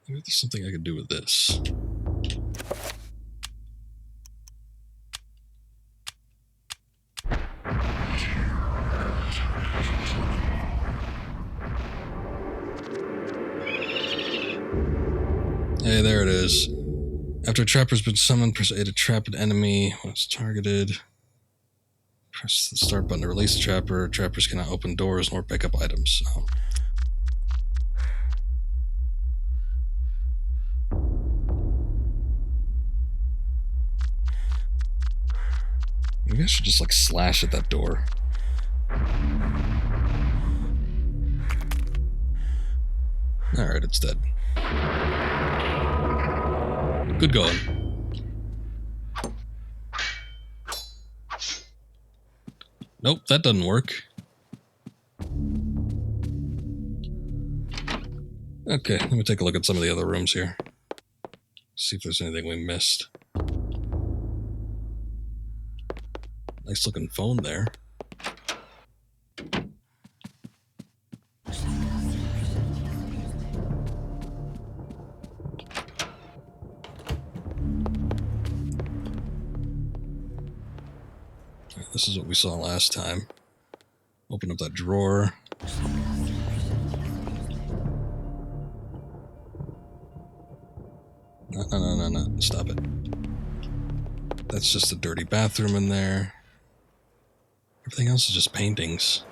Maybe there's something I could do with this. Hey, there it is. After a trapper's been summoned, press A to trap an enemy when it's targeted. Press the start button to release the trapper. Trappers cannot open doors nor pick up items. Oh. Maybe I should just like slash at that door. Alright, it's dead. Good going. Nope, that doesn't work. Okay, let me take a look at some of the other rooms here. See if there's anything we missed. Nice looking phone there. This is what we saw last time. Open up that drawer. No. Stop it. That's just a dirty bathroom in there. Everything else is just paintings.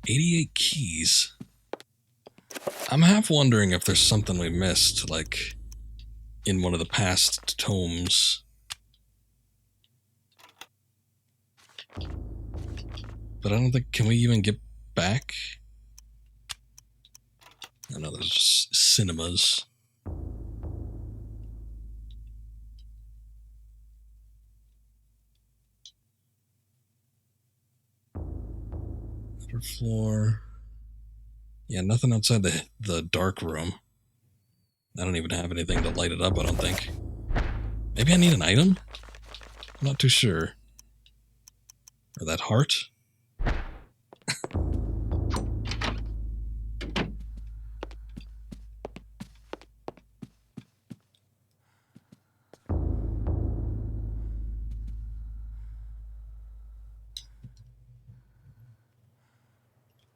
88 keys. I'm half wondering if there's something we missed, like in one of the past tomes. But I don't think, can we even get back? I know there's just cinemas. Upper floor. Yeah, nothing outside the dark room. I don't even have anything to light it up, I don't think. Maybe I need an item? I'm not too sure. Or that heart?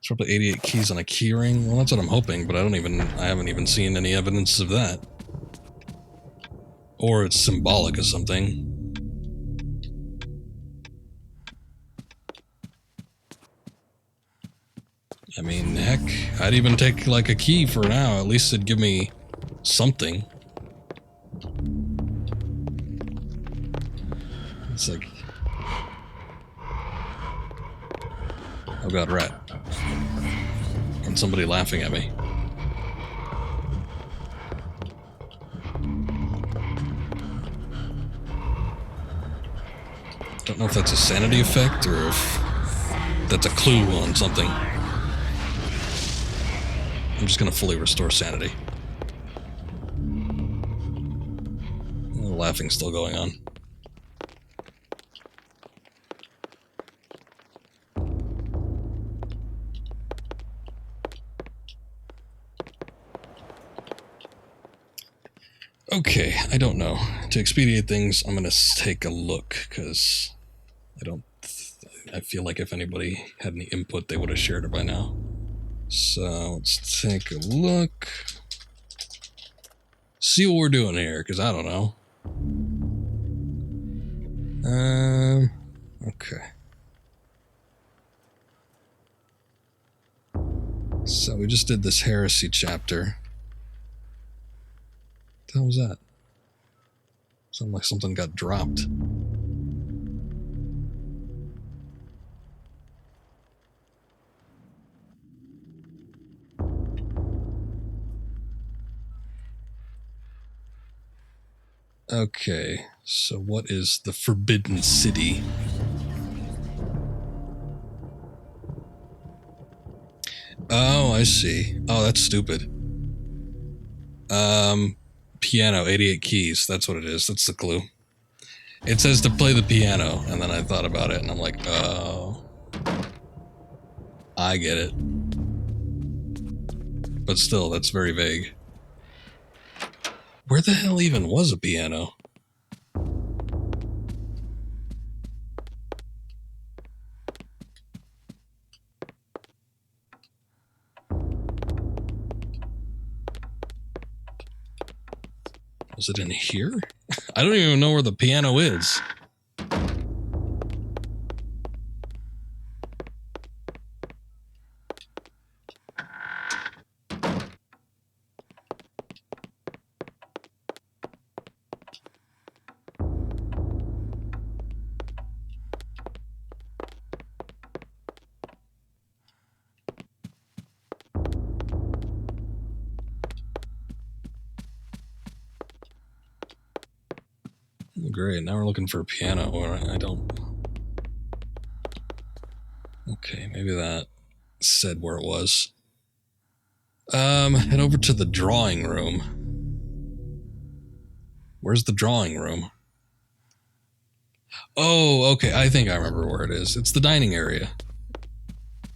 Probably 88 keys on a keyring. Well, that's what I'm hoping, but I haven't even seen any evidence of that. Or it's symbolic of something. I mean, heck, I'd even take like a key for now. At least it'd give me something. It's like... Oh god, rat. And somebody laughing at me. Don't know if that's a sanity effect or if that's a clue on something. I'm just gonna fully restore sanity. The laughing's still going on. Okay, I don't know. To expedite things, I'm gonna take a look, because I feel like if anybody had any input, they would have shared it by now. So, let's take a look. See what we're doing here, because I don't know. Okay. So, we just did this heresy chapter. What the hell was that? Sounded like something got dropped. Okay, so what is the Forbidden City? Oh, I see. Oh, that's stupid. Piano, 88 keys. That's what it is. That's the clue. It says to play the piano, and then I thought about it, and I'm like, oh. I get it. But still, that's very vague. Where the hell even was a piano? Was it in here? I don't even know where the piano is. Great, now we're looking for a piano, or I don't... Okay, maybe that said where it was. Head over to the drawing room. Where's the drawing room? Oh, okay, I think I remember where it is. It's the dining area.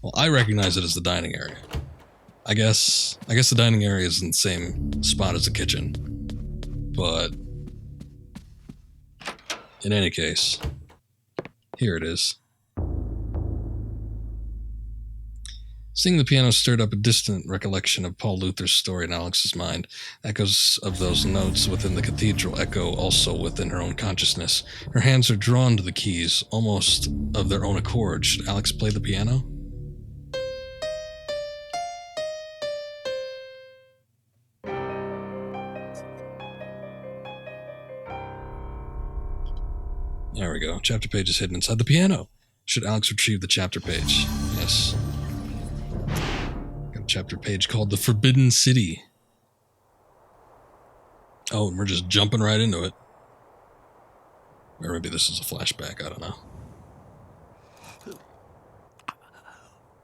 Well, I recognize it as the dining area. I guess the dining area is in the same spot as the kitchen. But... in any case, here it is. Seeing the piano stirred up a distant recollection of Paul Luther's story in Alex's mind. Echoes of those notes within the cathedral echo also within her own consciousness. Her hands are drawn to the keys, almost of their own accord. Should Alex play the piano? There we go. Chapter page is hidden inside the piano. Should Alex retrieve the chapter page? Yes. Got a chapter page called The Forbidden City. Oh, and we're just jumping right into it. Or maybe this is a flashback, I don't know.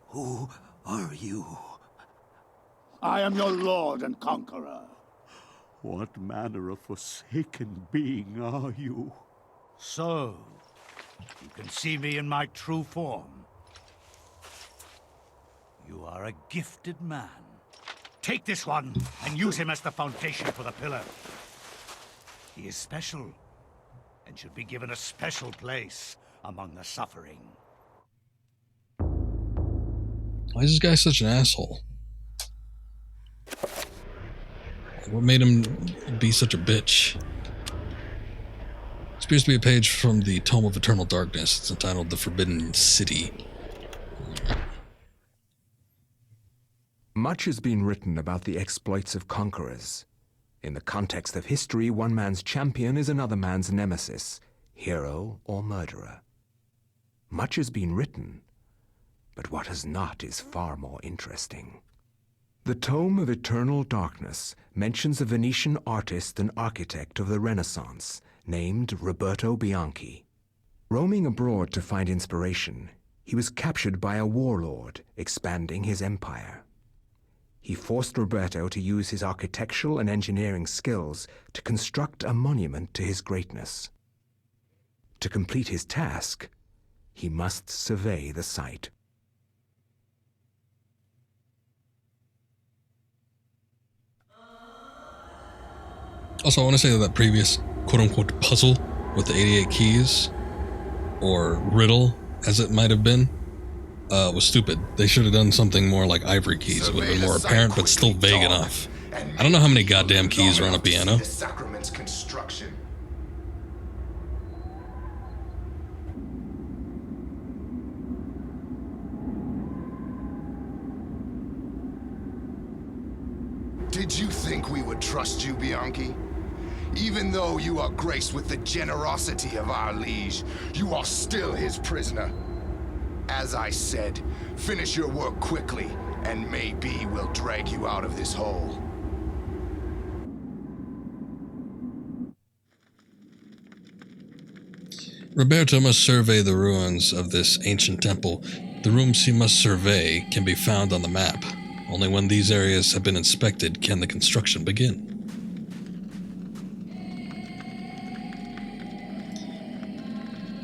Who are you? I am your lord and conqueror. What manner of forsaken being are you? So, you can see me in my true form. You are a gifted man. Take this one and use him as the foundation for the pillar. He is special and should be given a special place among the suffering. Why is this guy such an asshole? What made him be such a bitch? This appears to be a page from the Tome of Eternal Darkness. It's entitled The Forbidden City. Much has been written about the exploits of conquerors. In the context of history, one man's champion is another man's nemesis. hero or murderer. Much has been written, but what has not is far more interesting. The Tome of Eternal Darkness mentions a Venetian artist and architect of the Renaissance named Roberto Bianchi. Roaming abroad to find inspiration, he was captured by a warlord expanding his empire. He forced Roberto to use his architectural and engineering skills to construct a monument to his greatness. To complete his task, he must survey the site. Also, I want to say that previous quote-unquote puzzle with the 88 keys, or riddle, as it might have been, was stupid. They should have done something more like ivory keys. It would have been more apparent, but still vague enough. I don't know how many goddamn keys are on a piano. The sacrament's construction. Did you think we would trust you, Bianchi? Even though you are graced with the generosity of our liege, you are still his prisoner. As I said, finish your work quickly, and maybe we'll drag you out of this hole. Roberto must survey the ruins of this ancient temple. The rooms he must survey can be found on the map. Only when these areas have been inspected can the construction begin.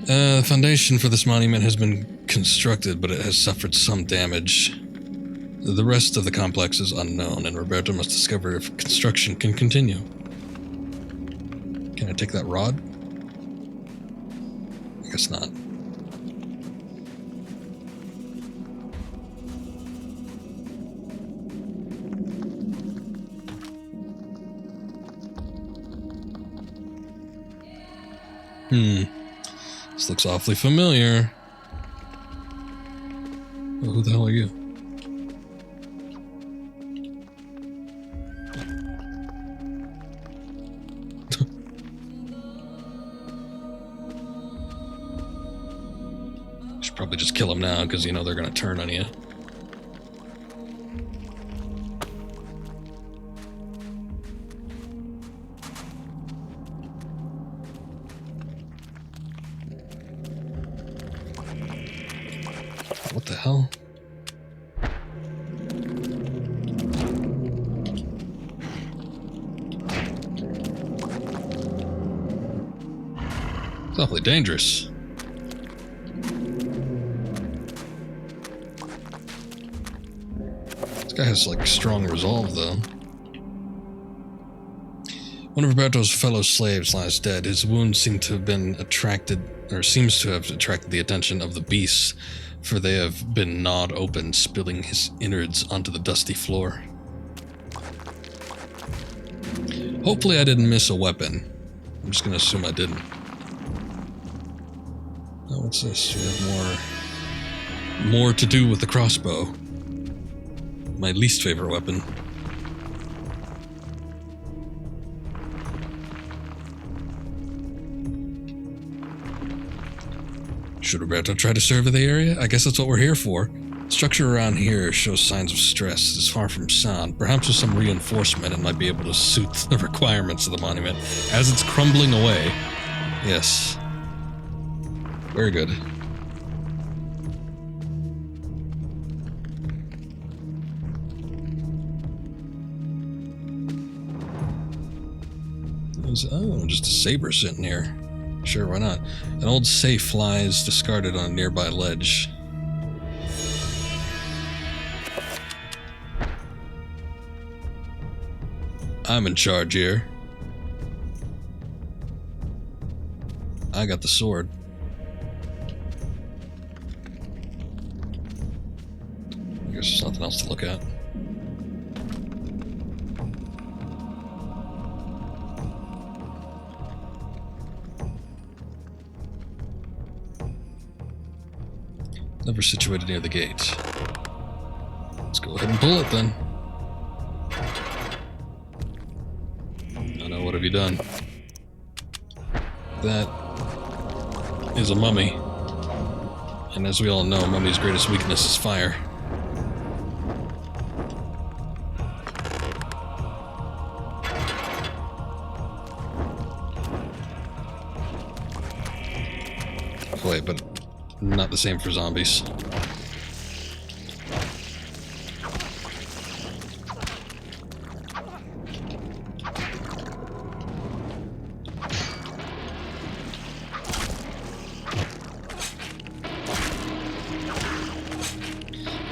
The foundation for this monument has been constructed, but it has suffered some damage. The rest of the complex is unknown, and Roberto must discover if construction can continue. Can I take that rod? I guess not. This looks awfully familiar. Oh, who the hell are you? Should probably just kill him now, because you know they're gonna turn on you. What the hell? It's awfully dangerous. This guy has, like, strong resolve, though. One of Roberto's fellow slaves lies dead. His wounds seem to have been attracted, or seems to have attracted the attention of the beasts, for they have been gnawed open, spilling his innards onto the dusty floor. Hopefully I didn't miss a weapon. I'm just gonna assume I didn't. Oh, what's this? We have more to do with the crossbow. My least favorite weapon. Should Roberto try to survey the area? I guess that's what we're here for. Structure around here shows signs of stress. It's far from sound. Perhaps with some reinforcement it might be able to suit the requirements of the monument as it's crumbling away. Yes. Very good. Oh, just a saber sitting here. Sure, why not? An old safe lies discarded on a nearby ledge. I'm in charge here. I got the sword. I guess there's nothing else to look at. Never situated near the gate. Let's go ahead and pull it then. Oh no, what have you done? That. is a mummy. And as we all know, mummy's greatest weakness is fire. Wait, but not the same for zombies.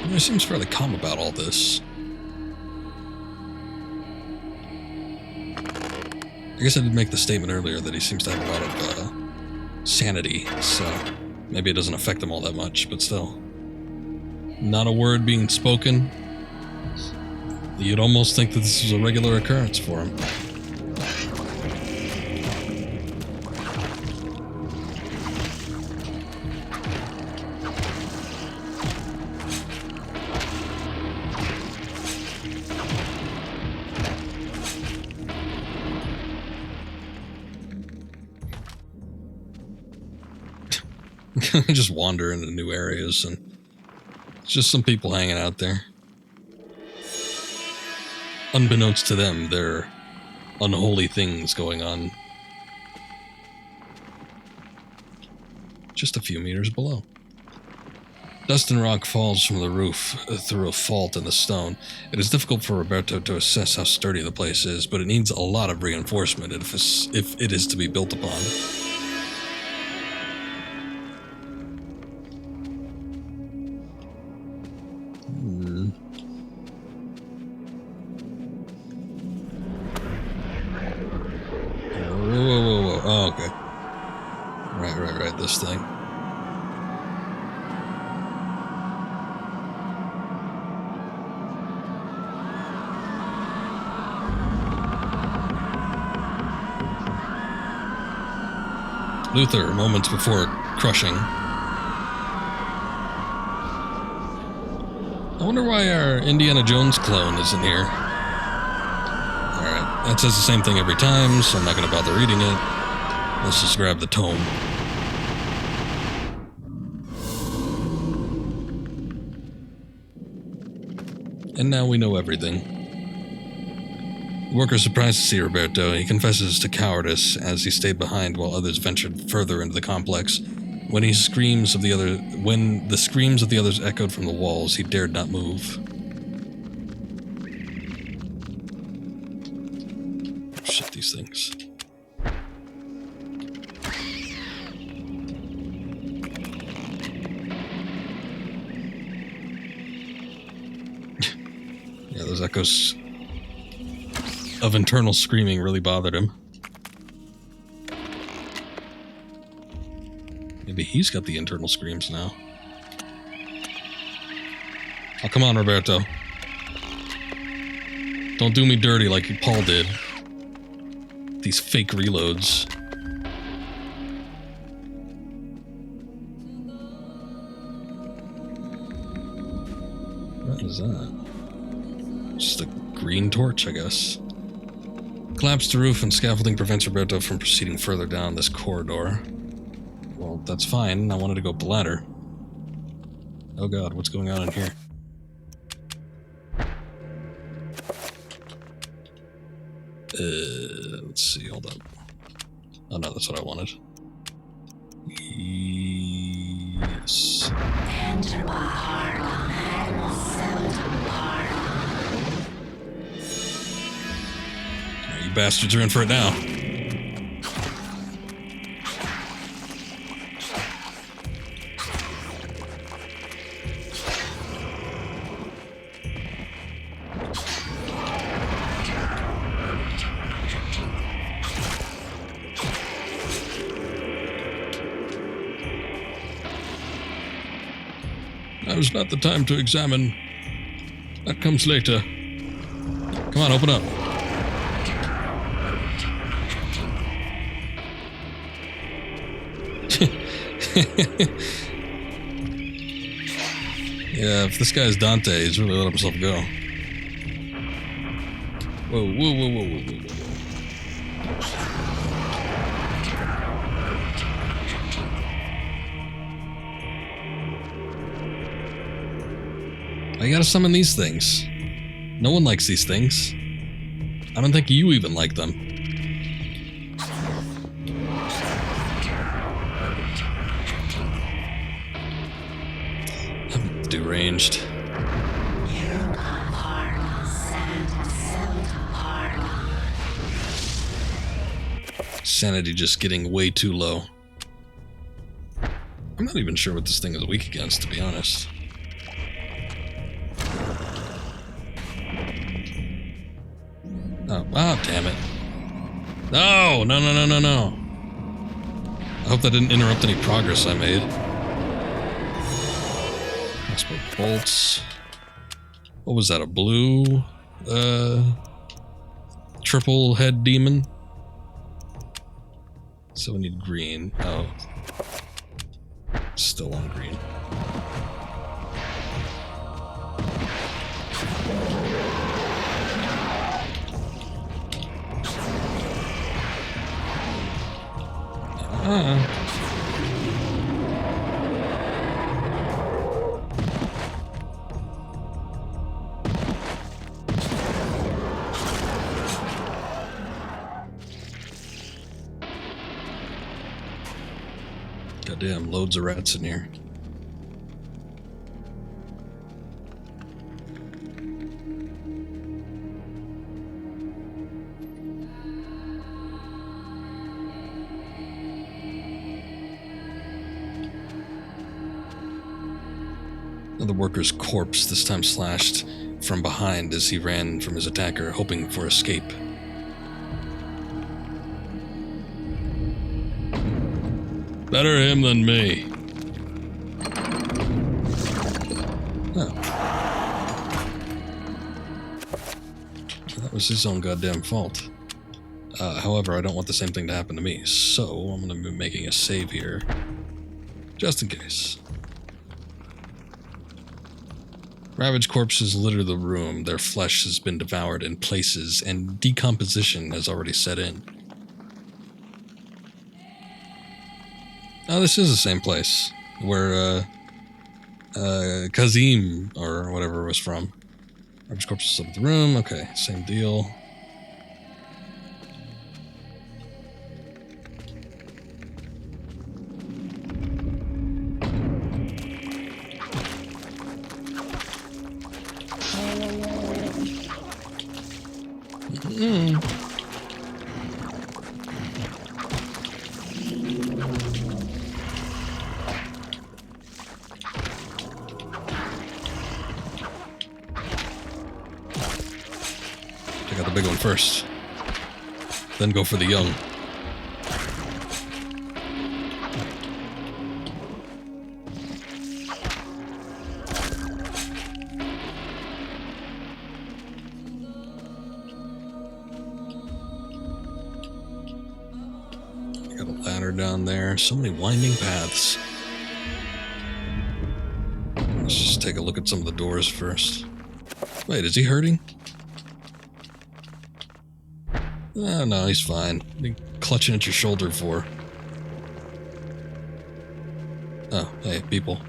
He seems fairly calm about all this. I guess I did make the statement earlier that he seems to have a lot of sanity, so maybe it doesn't affect him all that much, but still. Not a word being spoken. You'd almost think that this is a regular occurrence for him. Just wander into new areas, and it's just some people hanging out there. Unbeknownst to them, there are unholy things going on just a few meters below. Dust and rock falls from the roof through a fault in the stone. It is difficult for Roberto to assess how sturdy the place is, but it needs a lot of reinforcement if it is to be built upon. Whoa. Oh, okay. Right, this thing. Luther, moments before crushing. I wonder why our Indiana Jones clone isn't here. Alright, that says the same thing every time, so I'm not going to bother reading it. Let's just grab the tome. And now we know everything. The worker is surprised to see Roberto. He confesses to cowardice as he stayed behind while others ventured further into the complex. When the screams of the others echoed from the walls, he dared not move. Shit, these things. Yeah, those echoes of internal screaming really bothered him. Maybe he's got the internal screams now. Oh, come on, Roberto. Don't do me dirty like Paul did. These fake reloads. What is that? Just a green torch, I guess. Collapsed roof and scaffolding prevents Roberto from proceeding further down this corridor. Well, that's fine. I wanted to go up the ladder. Oh god, what's going on in here? Let's see, hold up. Oh no, that's what I wanted. Yes. You bastards are in for it now. Now is not the time to examine. That comes later. Come on, open up. Yeah, if this guy's Dante, he's really let himself go. Whoa. I gotta summon these things. No one likes these things. I don't think you even like them. I'm deranged. Sanity just getting way too low. I'm not even sure what this thing is weak against, to be honest. Oh, damn it. No, no, no, no, no, no. I hope that didn't interrupt any progress I made. Export bolts. What was that, a blue, triple head demon? So we need green. Oh. Still on green. Goddamn, loads of rats in here. The worker's corpse, this time slashed from behind as he ran from his attacker, hoping for escape. Better him than me. Oh. That was his own goddamn fault. However, I don't want the same thing to happen to me, so I'm going to be making a save here, just in case. Ravaged corpses litter the room. Their flesh has been devoured in places, and decomposition has already set in. Oh, this is the same place where Kazim, or whatever, was from. Ravaged corpses up the room. Okay, same deal. Check out the big one first, then go for the young. Got a ladder down there. So many winding paths. Let's just take a look at some of the doors first. Wait, is he hurting? Oh, no, he's fine. What are you clutching at your shoulder for? Oh, hey, people.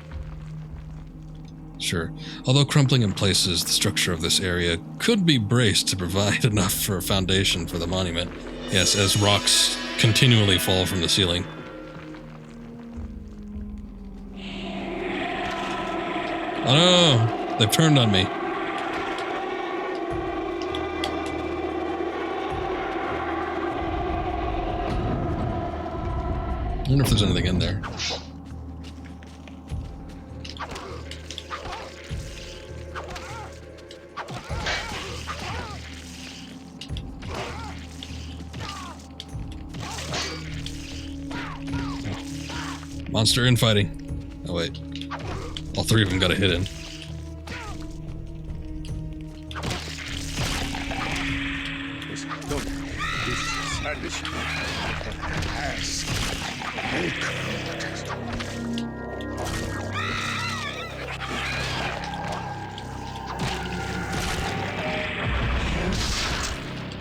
Sure. Although crumbling in places, the structure of this area could be braced to provide enough for a foundation for the monument. Yes, as rocks continually fall from the ceiling. Oh no! They've turned on me. I wonder if there's anything in there. Monster infighting. Oh wait. All three of them got a hit in.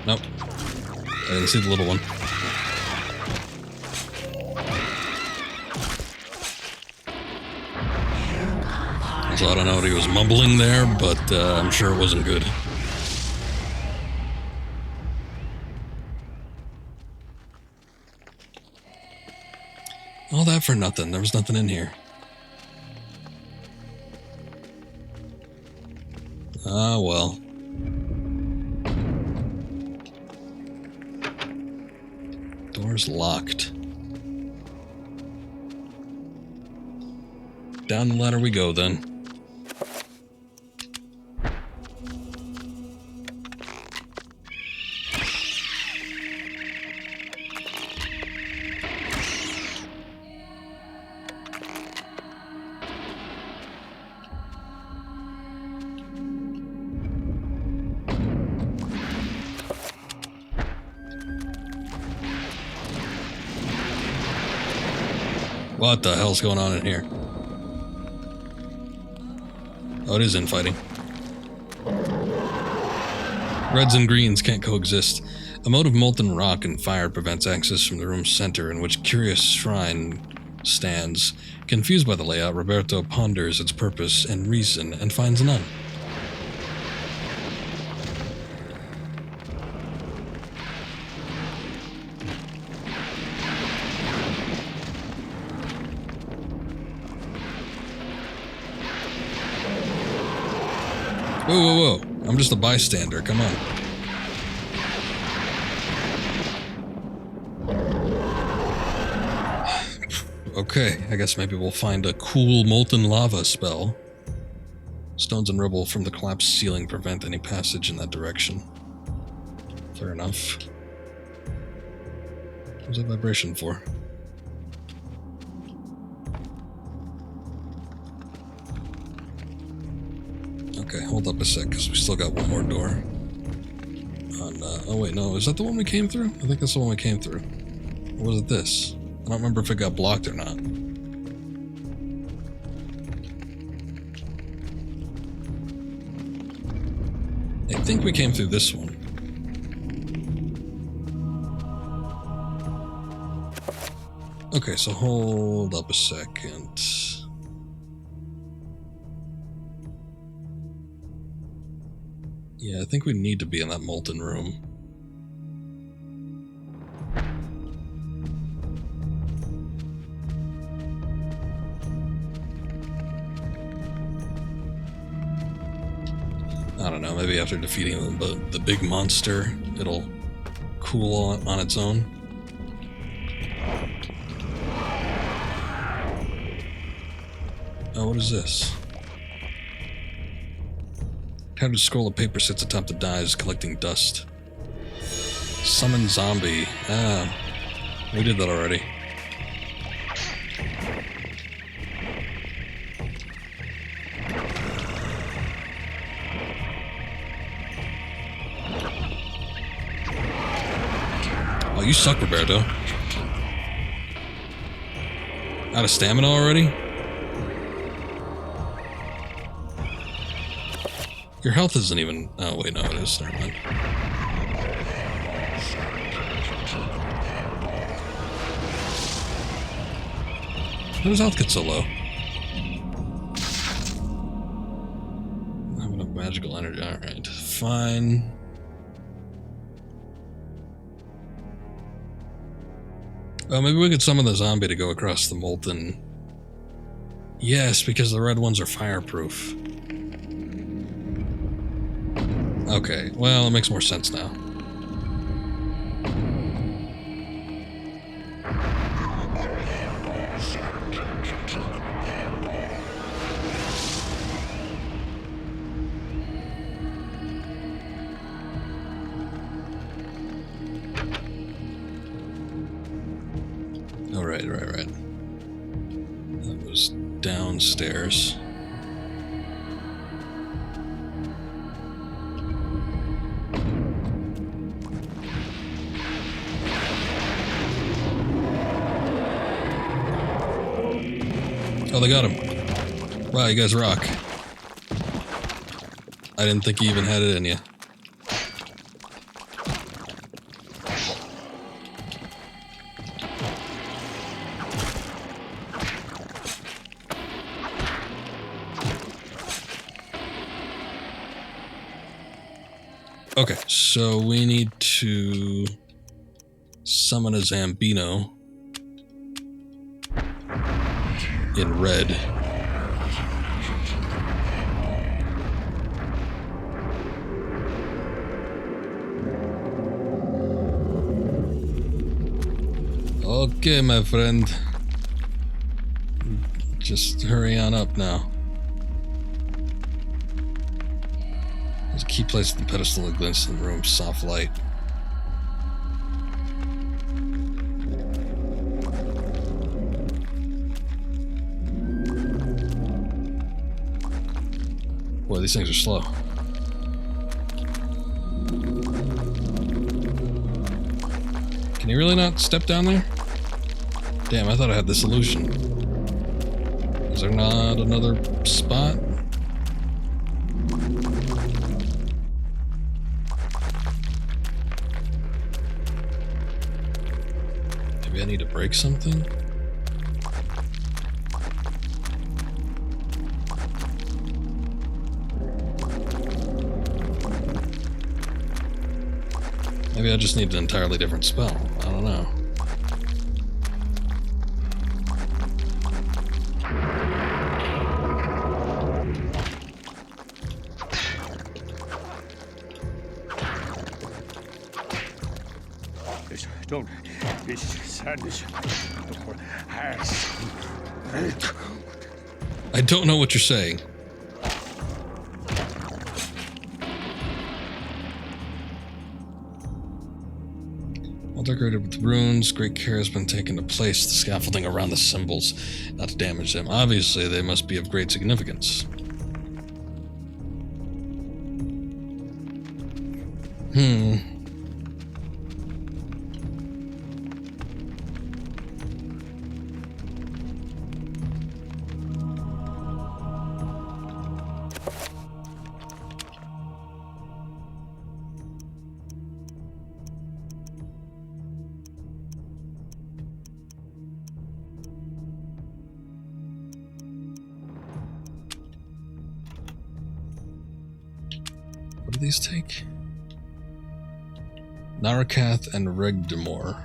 Nope. I didn't see the little one. So I don't know what he was mumbling there, but I'm sure it wasn't good. All that for nothing. There was nothing in here. Ah, well. Door's locked. Down the ladder we go, then. What the hell's going on in here? Oh, it is infighting. Reds and greens can't coexist. A moat of molten rock and fire prevents access from the room's center, in which curious shrine stands. Confused by the layout, Roberto ponders its purpose and reason and finds none. Whoa, whoa, whoa. I'm just a bystander. Come on. Okay, I guess maybe we'll find a cool molten lava spell. Stones and rubble from the collapsed ceiling prevent any passage in that direction. Fair enough. What's that vibration for? Okay, hold up a sec, because we still got one more door. Oh wait, no, is that the one we came through? I think that's the one we came through. Or was it this? I don't remember if it got blocked or not. I think we came through this one. Okay, so hold up a second. Yeah, I think we need to be in that molten room. I don't know, maybe after defeating the big monster, it'll cool on its own. Oh, what is this? Tattered scroll of paper sits atop the dies, collecting dust. Summon zombie. Ah, we did that already. Oh, you suck, Roberto. Out of stamina already? Your health isn't even... Oh, wait, no, it is. Never mind. How does health get so low? I have enough magical energy. Alright, fine. Oh, maybe we could summon the zombie to go across the molten... Yes, because the red ones are fireproof. Okay, well, it makes more sense now. Oh, right. That was downstairs. Oh, they got him. Wow, you guys rock. I didn't think you even had it in you. Okay, so we need to summon a Zambino in red. Okay, my friend. Just hurry on up now. There's a key place at the pedestal that glints in the room. Soft light. Boy, these things are slow. Can you really not step down there? Damn, I thought I had the solution. Is there not another spot? Maybe I need to break something? Maybe I just need an entirely different spell. I don't know. Don't be sadness. I don't know what you're saying. All decorated with runes, great care has been taken to place the scaffolding around the symbols, not to damage them. Obviously, they must be of great significance. What do these take? Narakath and Regdemor.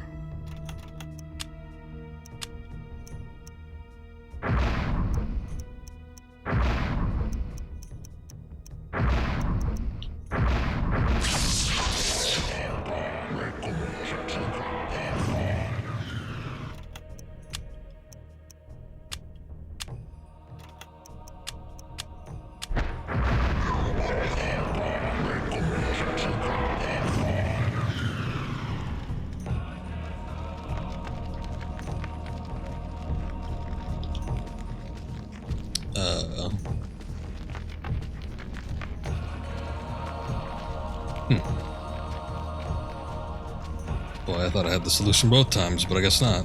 Boy, I thought I had the solution both times, but I guess not.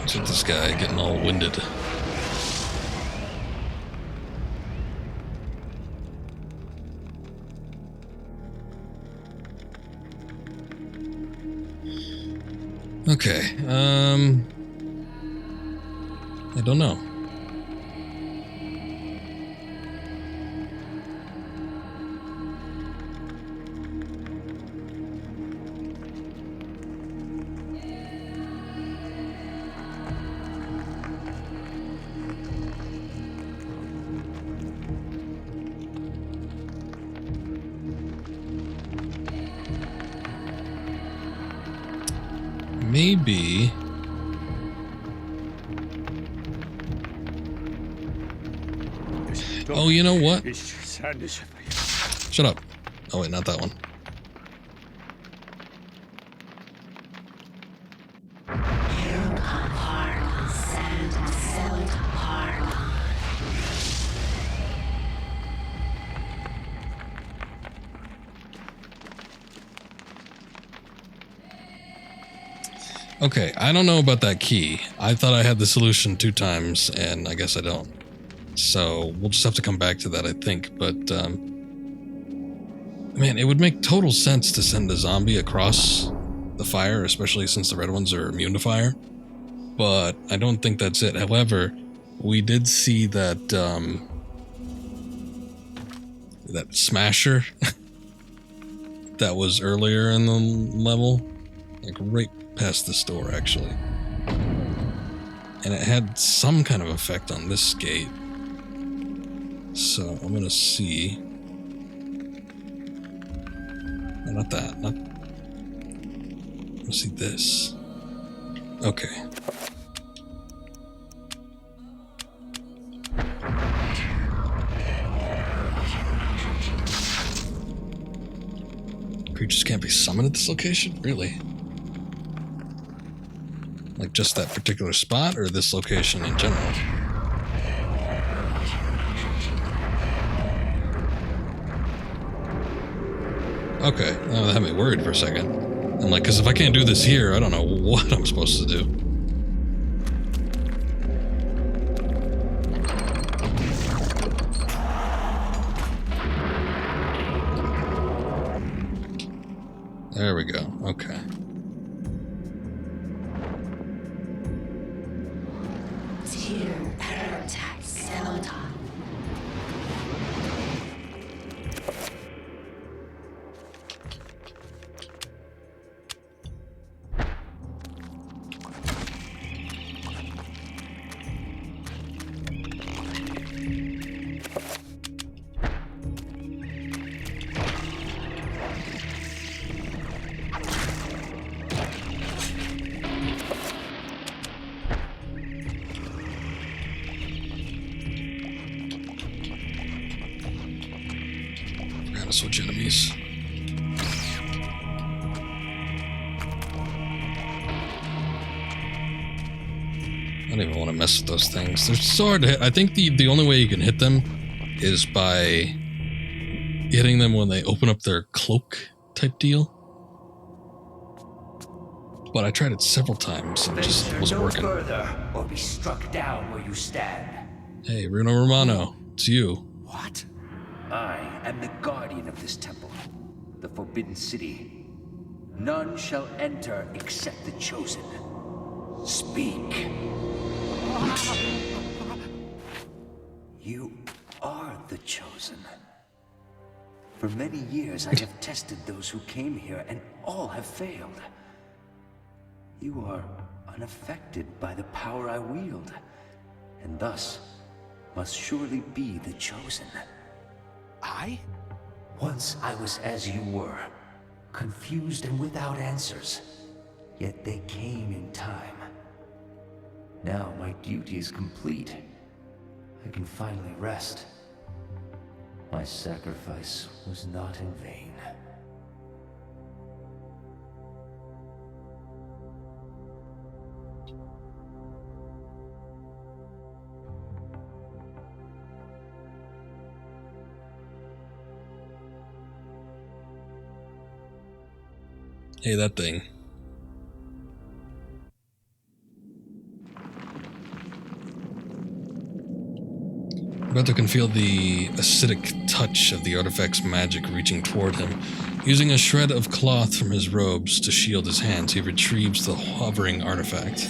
What's with this guy getting all winded? Okay, I don't know. Maybe. Oh, you know what? Shut up. Oh, wait, not that one. Okay, I don't know about that key. I thought I had the solution 2 times, and I guess I don't. So, we'll just have to come back to that, I think, but, Man, it would make total sense to send a zombie across the fire, especially since the red ones are immune to fire. But I don't think that's it. However, we did see that that smasher that was earlier in the level, like right past this door actually. And it had some kind of effect on this gate. So I'm gonna see. No, not that. Let's see this. Okay. Creatures can't be summoned at this location? Really? Like just that particular spot, or this location in general? Okay, oh, that had me worried for a second. I'm like, because if I can't do this here, I don't know what I'm supposed to do. There we go, okay. Xel'lotath. Gotta switch enemies. I don't even want to mess with those things. They're so hard to hit. I think the only way you can hit them is by hitting them when they open up their cloak type deal. But I tried it several times and it just wasn't working. Further, or be struck down where you stand. Hey, Bruno Romano, it's you. What? I am the guardian of this temple, the Forbidden City. None shall enter except the chosen. Speak. You are the chosen. For many years I have tested those who came here, and all have failed. You are unaffected by the power I wield, and thus must surely be the chosen. I? Once I was as you were, confused and without answers. Yet they came in time. Now my duty is complete. I can finally rest. My sacrifice was not in vain. Hey, that thing. Roberto can feel the acidic touch of the artifact's magic reaching toward him. Using a shred of cloth from his robes to shield his hands, he retrieves the hovering artifact.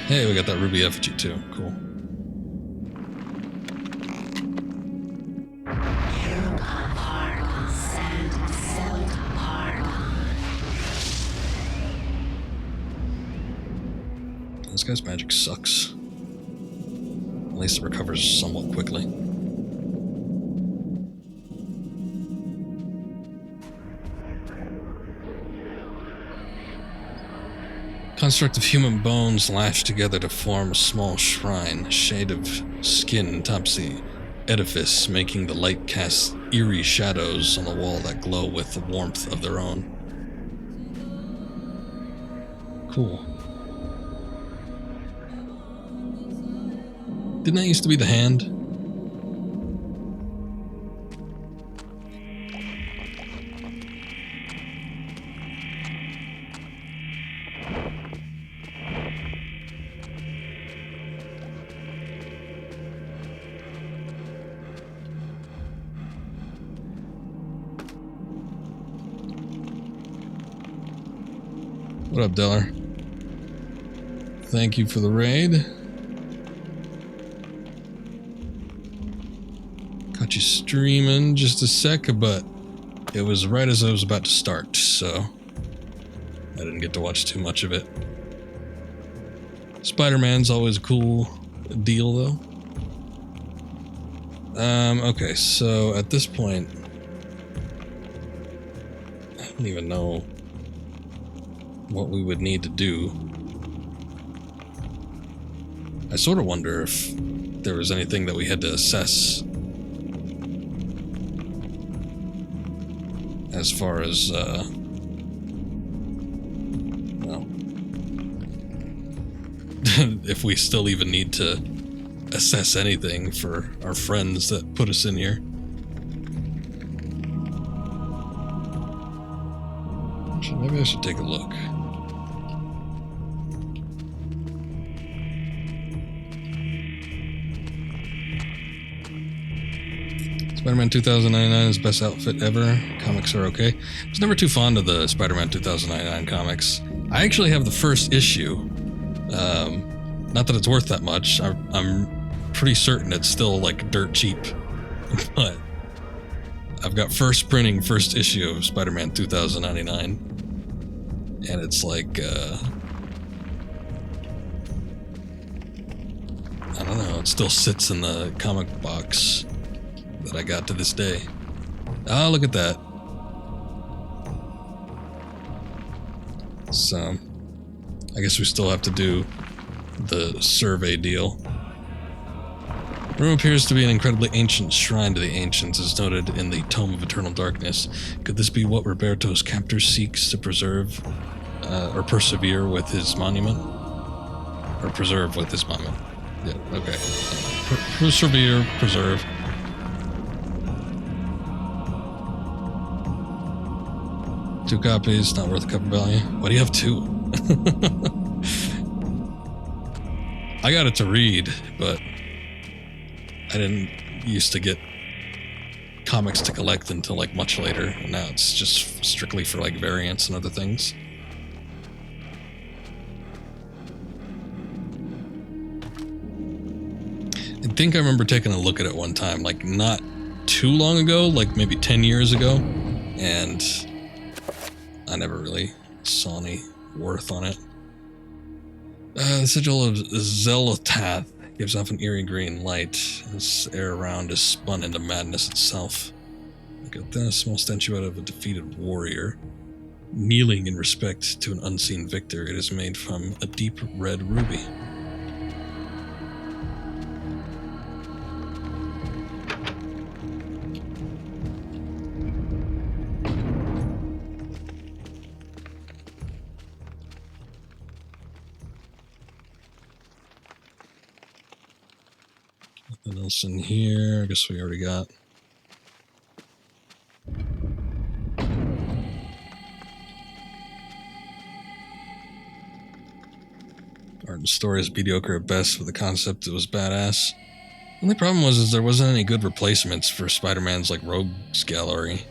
Hey, we got that ruby effigy too. Cool. This guy's magic sucks. At least it recovers somewhat quickly. Construct of human bones lashed together to form a small shrine, a shade of skin tops the edifice, making the light cast eerie shadows on the wall that glow with the warmth of their own. Cool. Didn't that used to be the hand? What up, Deller? Thank you for the raid. Caught you streaming just a sec, but it was right as I was about to start, so I didn't get to watch too much of it. Spider-Man's always a cool deal, though. Okay, so at this point, I don't even know what we would need to do. I sort of wonder if there was anything that we had to assess as far as, well, if we still even need to assess anything for our friends that put us in here. Maybe I should take a look. Spider-Man 2099 is best outfit ever. Comics are okay. I was never too fond of the Spider-Man 2099 comics. I actually have the first issue. Not that it's worth that much. I'm pretty certain it's still like dirt cheap. But I've got first printing, first issue of Spider-Man 2099. And it's like, I don't know, it still sits in the comic box that I got to this day. Ah, look at that. So, I guess we still have to do the survey deal. The room appears to be an incredibly ancient shrine to the ancients, as noted in the Tome of Eternal Darkness. Could this be what Roberto's captor seeks to preserve, or persevere with his monument? Or preserve with his monument. Yeah, okay. Persevere, preserve. Two copies, not worth a cup of value. Why do you have two? I got it to read, but I didn't used to get comics to collect until like much later. And now it's just strictly for like variants and other things. I think I remember taking a look at it one time, like not too long ago, like maybe 10 years ago, and I never really saw any worth on it. The sigil of Xel'lotath gives off an eerie green light. This air around is spun into madness itself. Look at this, small statuette of a defeated warrior. Kneeling in respect to an unseen victor, it is made from a deep red ruby. Nothing else in here. I guess we already got. Art and story is mediocre at best, but the concept was badass. The only problem was there wasn't any good replacements for Spider-Man's like rogues gallery.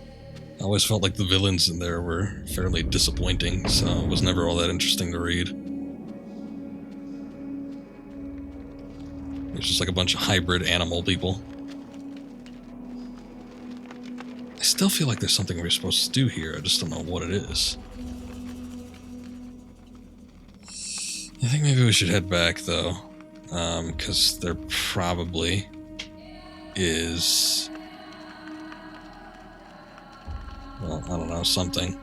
I always felt like the villains in there were fairly disappointing, so it was never all that interesting to read. It's just like a bunch of hybrid animal people. I still feel like there's something we're supposed to do here, I just don't know what it is. I think maybe we should head back, though, because there probably is, well, I don't know, something.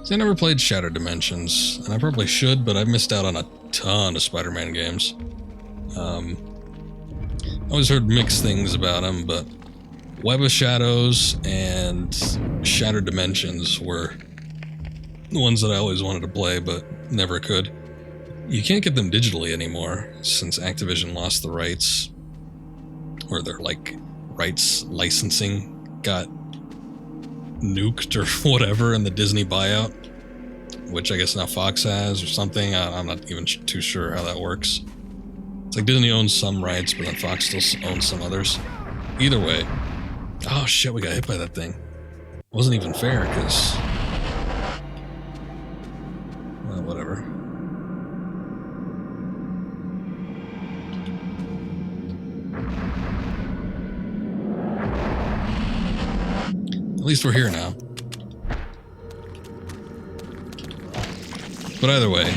See, I never played Shattered Dimensions, and I probably should, but I've missed out on a ton of Spider-Man games. I always heard mixed things about them, but Web of Shadows and Shattered Dimensions were the ones that I always wanted to play, but never could. You can't get them digitally anymore, since Activision lost the rights, or their, like, rights licensing got nuked or whatever in the Disney buyout, which I guess now Fox has or something. I'm not even too sure how that works. It's like Disney owns some rights, but then Fox still owns some others. Either way. Oh shit, we got hit by that thing. It wasn't even fair, because... well, whatever. At least we're here now. But either way,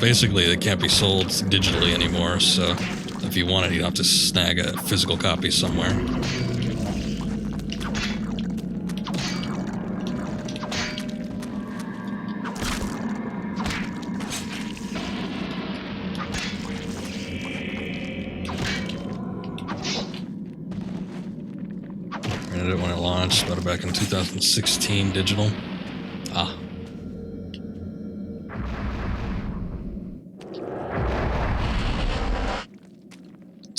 basically it can't be sold digitally anymore, so if you want it, you have to snag a physical copy somewhere. Rented it when it launched, bought it back in 2016 digital. Ah.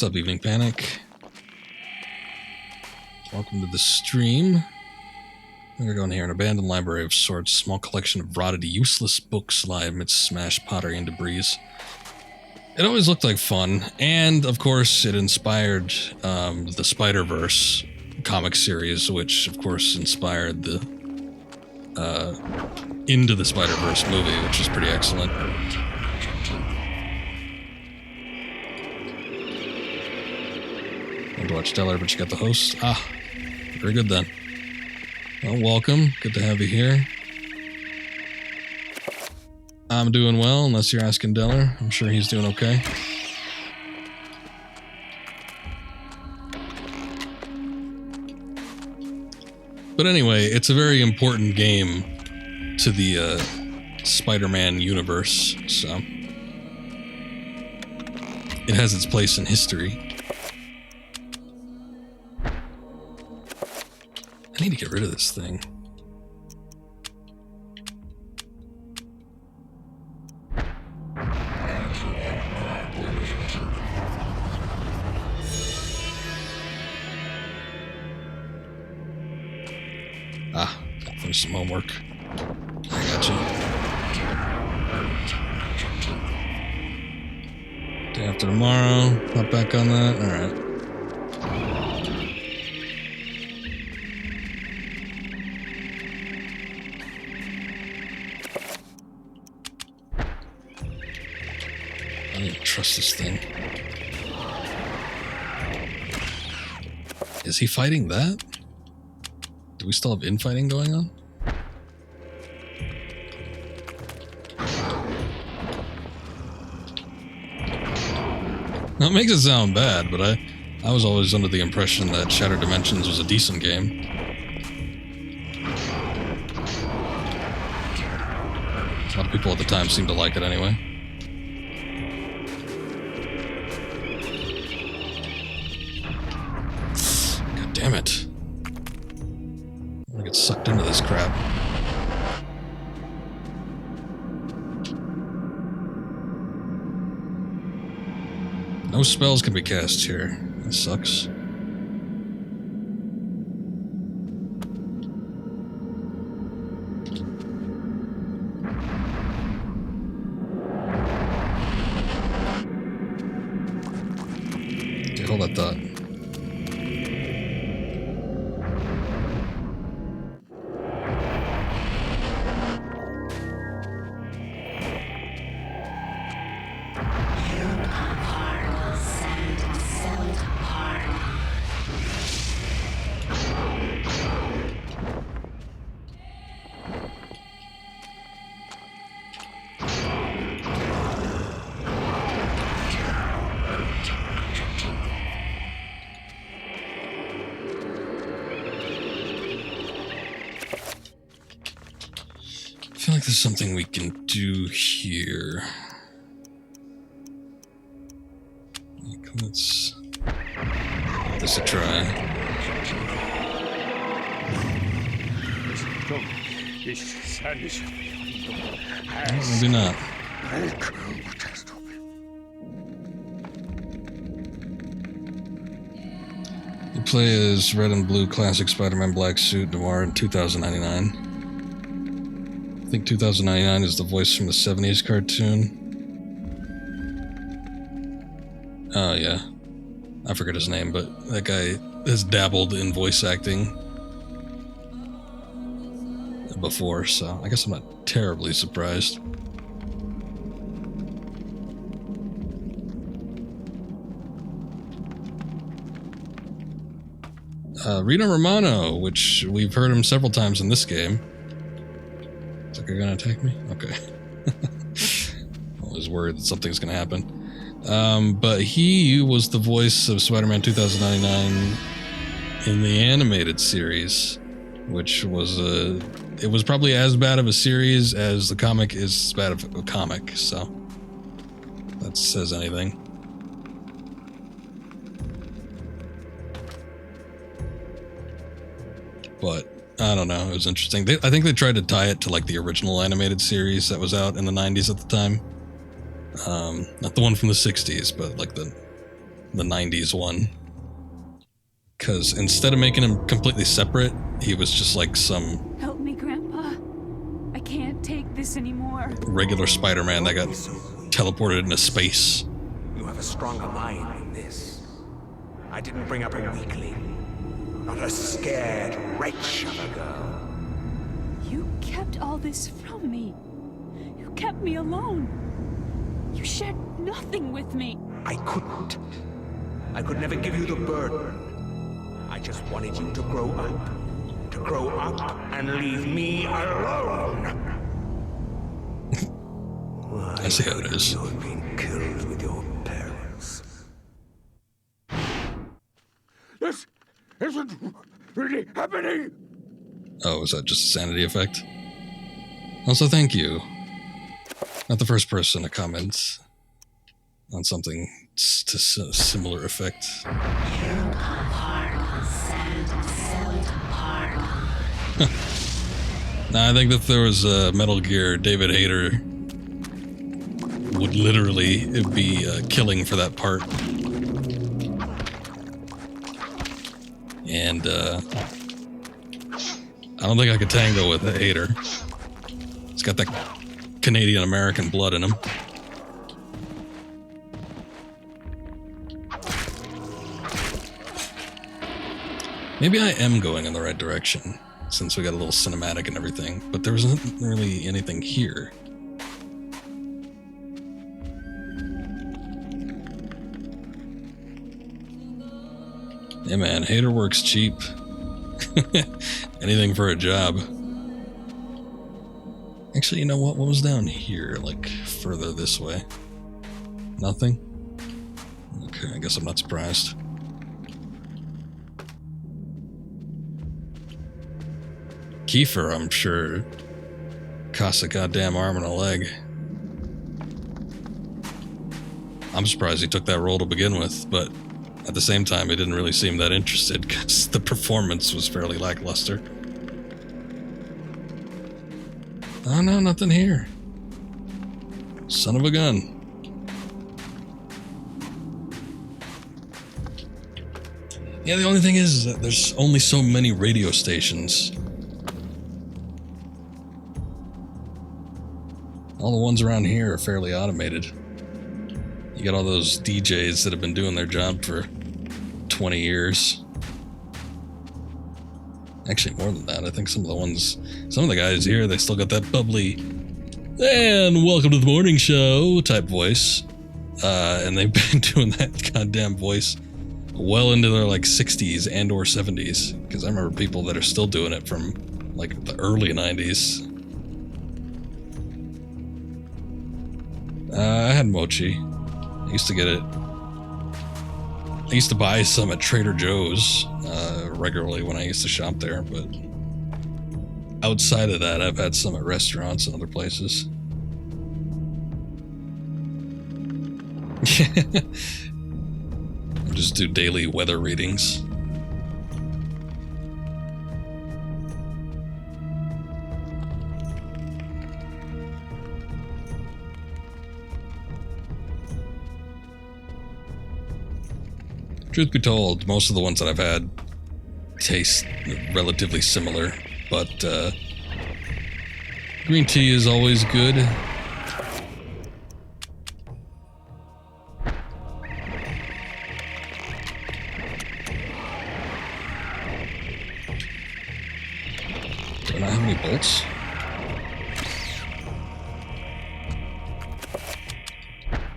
What's up, Evening Panic? Welcome to the stream. We're going here. An abandoned library of sorts. Small collection of rotted, useless books lie amidst smashed pottery and debris. It always looked like fun, and of course it inspired the Spider-Verse comic series, which of course inspired the Into the Spider-Verse movie, which is pretty excellent. To watch Stellar, but you got the host. Ah, very good then. Well, welcome. Good to have you here. I'm doing well, unless you're asking Deller. I'm sure he's doing okay. But anyway, it's a very important game to the Spider-Man universe, so it has its place in history. I need to get rid of this thing. Ah, finish some homework. I got you. Day after tomorrow. Hop back on that. Alright. I don't trust this thing. Is he fighting that? Do we still have infighting going on? Now, it makes it sound bad, but I was always under the impression that Shattered Dimensions was a decent game. A lot of people at the time seemed to like it anyway. Damn it. I'm gonna get sucked into this crap. No spells can be cast here. That sucks. Okay, hold that thought. I feel like there's something we can do here. Let's give this a try. Maybe not. You play as red and blue classic Spider-Man black suit noir in 2099. I think 2099 is the voice from the 70s cartoon. Oh, yeah. I forget his name, but that guy has dabbled in voice acting before, so I guess I'm not terribly surprised. Rita Romano, which we've heard him several times in this game. Is that guy gonna attack me? Okay. Always worried that something's gonna happen. But he was the voice of Spider-Man 2099 in the animated series, which was it was probably as bad of a series as the comic is as bad of a comic, so that says anything. But I don't know, it was interesting. I think they tried to tie it to like the original animated series that was out in the 90s at the time. Not the one from the 60s, but like the 90s one. Because instead of making him completely separate, he was just like some... Help me, Grandpa. I can't take this anymore. ...regular Spider-Man that got teleported into space. You have a stronger mind than this. I didn't bring up a weakling. Not a scared wretch of a girl. You kept all this from me. You kept me alone. You shared nothing with me. I couldn't. I could never give you the burden. I just wanted you to grow up. To grow up and leave me alone. I see how it is. You have been killed with your parents. This isn't really happening. Oh, is that just a sanity effect? Also, thank you. Not the first person to comment on something to similar effect. Nah, I think that if there was a Metal Gear, David Hayter would literally be killing for that part. And I don't think I could tango with Hayter. He's got that Canadian-American blood in him. Maybe I am going in the right direction, since we got a little cinematic and everything, but there wasn't really anything here. Hey man, Hayter works cheap. Anything for a job. Actually, you know what? What was down here, like, further this way? Nothing? Okay, I guess I'm not surprised. Kiefer, I'm sure, costs a goddamn arm and a leg. I'm surprised he took that role to begin with, but at the same time, he didn't really seem that interested because the performance was fairly lackluster. Oh no, nothing here. Son of a gun. Yeah, the only thing is that there's only so many radio stations. All the ones around here are fairly automated. You got all those DJs that have been doing their job for 20 years. Actually, more than that. I think some of the guys here, they still got that bubbly, and welcome to the morning show type voice. And they've been doing that goddamn voice well into their like 60s and or 70s. Because I remember people that are still doing it from like the early 90s. I had mochi. I used to get it. I used to buy some at Trader Joe's regularly when I used to shop there, but outside of that, I've had some at restaurants and other places. I just do daily weather readings. Truth be told, most of the ones that I've had taste relatively similar, but green tea is always good. bolts.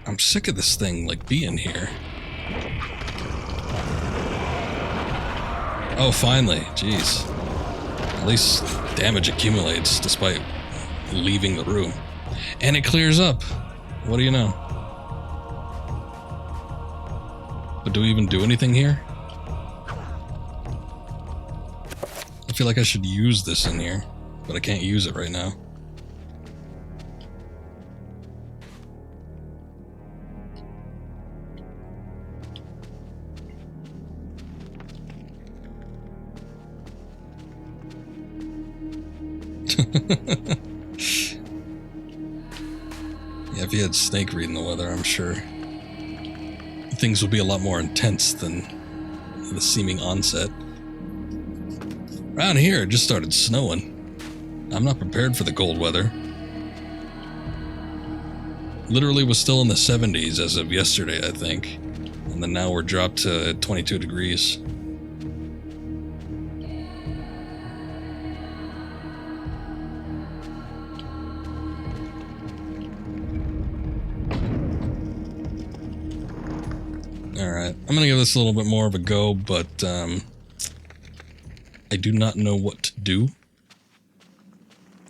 I'm sick of this thing, like, being here. Oh, finally. Jeez. At least damage accumulates despite leaving the room. And it clears up. What do you know? But do we even do anything here? I feel like I should use this in here, but I can't use it right now. Yeah, if you had Snake reading the weather, I'm sure things would be a lot more intense than the seeming onset. Around here, it just started snowing. I'm not prepared for the cold weather. Literally was still in the 70s as of yesterday, I think. And then now we're dropped to 22 degrees. Alright, I'm gonna give this a little bit more of a go, but I do not know what to do.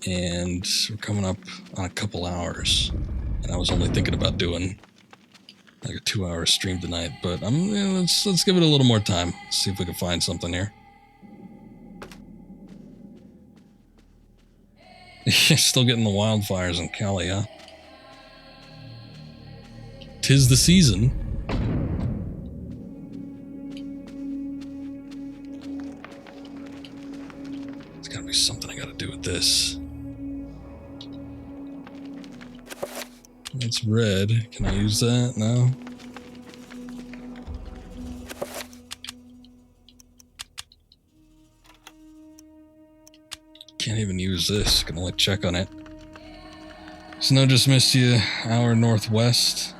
And we're coming up on a couple hours. And I was only thinking about doing like a 2-hour stream tonight, but let's give it a little more time. See if we can find something here. Still getting the wildfires in Cali, huh? 'Tis the season. There's gotta be something I gotta do with this. It's red. Can I use that? No. Can't even use this. Can only check on it. Snow just missed you. Hour northwest.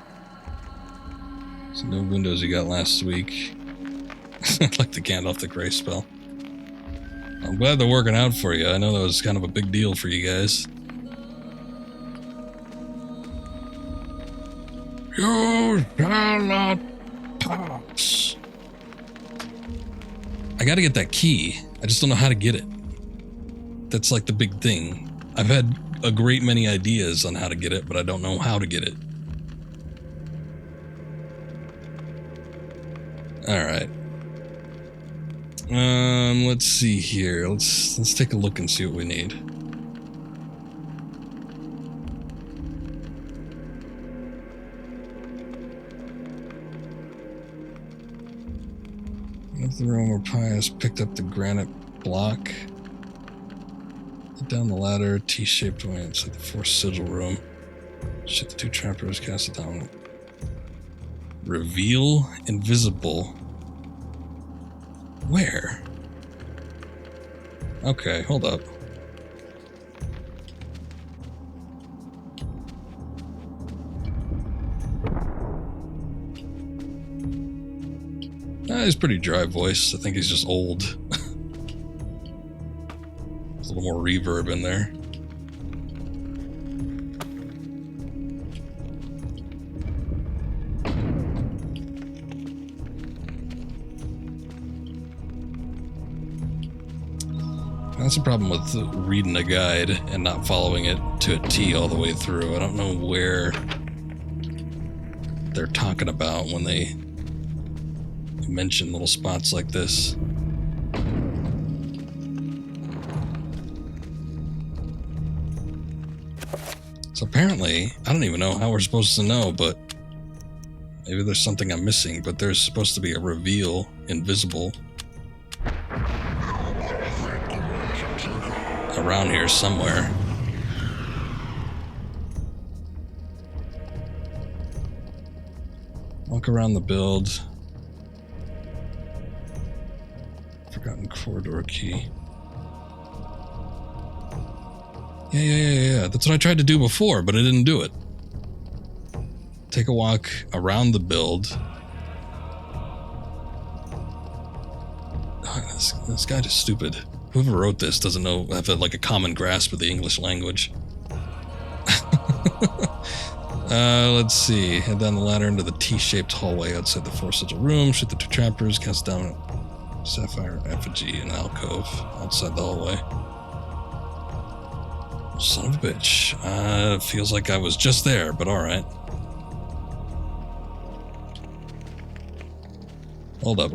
So no windows you got last week. Like the Gandalf the Grey spell. I'm glad they're working out for you. I know that was kind of a big deal for you guys. You shall not pass. I gotta get that key. I just don't know how to get it. That's like the big thing. I've had a great many ideas on how to get it, but I don't know how to get it. Alright. Let's see here. Let's take a look and see what we need. If the room where Pius picked up the granite block. Get down the ladder, T-shaped way inside the fourth sigil room. Shit, the two trappers cast it down. Reveal invisible. Where? Okay, hold up. He's pretty dry voice. I think he's just old. There's a little more reverb in there. That's the problem with reading a guide and not following it to a T all the way through. I don't know where they're talking about when they mention little spots like this. So apparently, I don't even know how we're supposed to know, but maybe there's something I'm missing, but there's supposed to be a reveal invisible around here somewhere. Walk around the build. Forgotten corridor key. Yeah. That's what I tried to do before, but I didn't do it. Take a walk around the build. Oh, this guy is stupid. Whoever wrote this doesn't have like a common grasp of the English language. Let's see. Head down the ladder into the T-shaped hallway outside the 4 sigil room. Shoot the 2 trappers. Cast down a sapphire effigy in an alcove outside the hallway. Son of a bitch. Feels like I was just there, but alright. Hold up.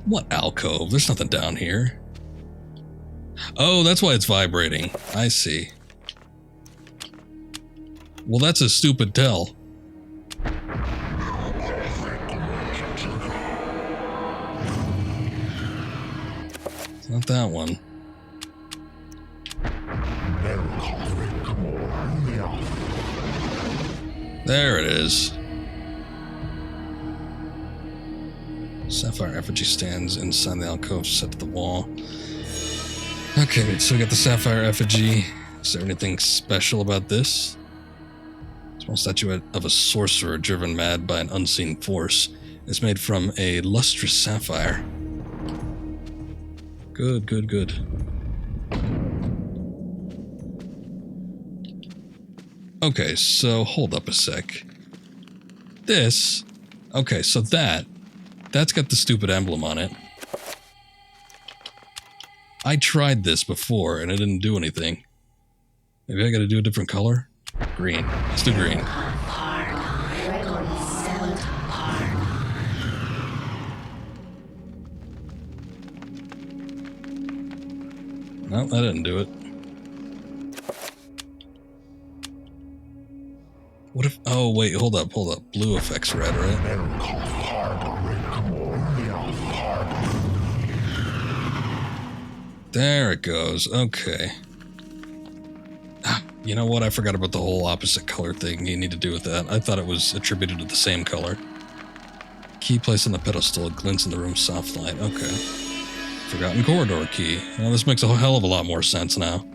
What alcove? There's nothing down here. Oh, that's why it's vibrating. I see. Well, that's a stupid tell. It's not that one. There it is. Sapphire effigy stands inside the alcove set to the wall. Okay, so we got the sapphire effigy. Is there anything special about this? Small statue of a sorcerer driven mad by an unseen force. It's made from a lustrous sapphire. Good. Okay, so hold up a sec. This... Okay, so that's got the stupid emblem on it. I tried this before and it didn't do anything. Maybe I gotta do a different color? Green. Let's do green. No, that didn't do it. What if... Oh, wait, hold up. Blue affects red, right? There it goes. Okay. You know what? I forgot about the whole opposite color thing you need to do with that. I thought it was attributed to the same color. Key placed on the pedestal. It glints in the room's soft light. Okay. Forgotten corridor key. Well, this makes a hell of a lot more sense now.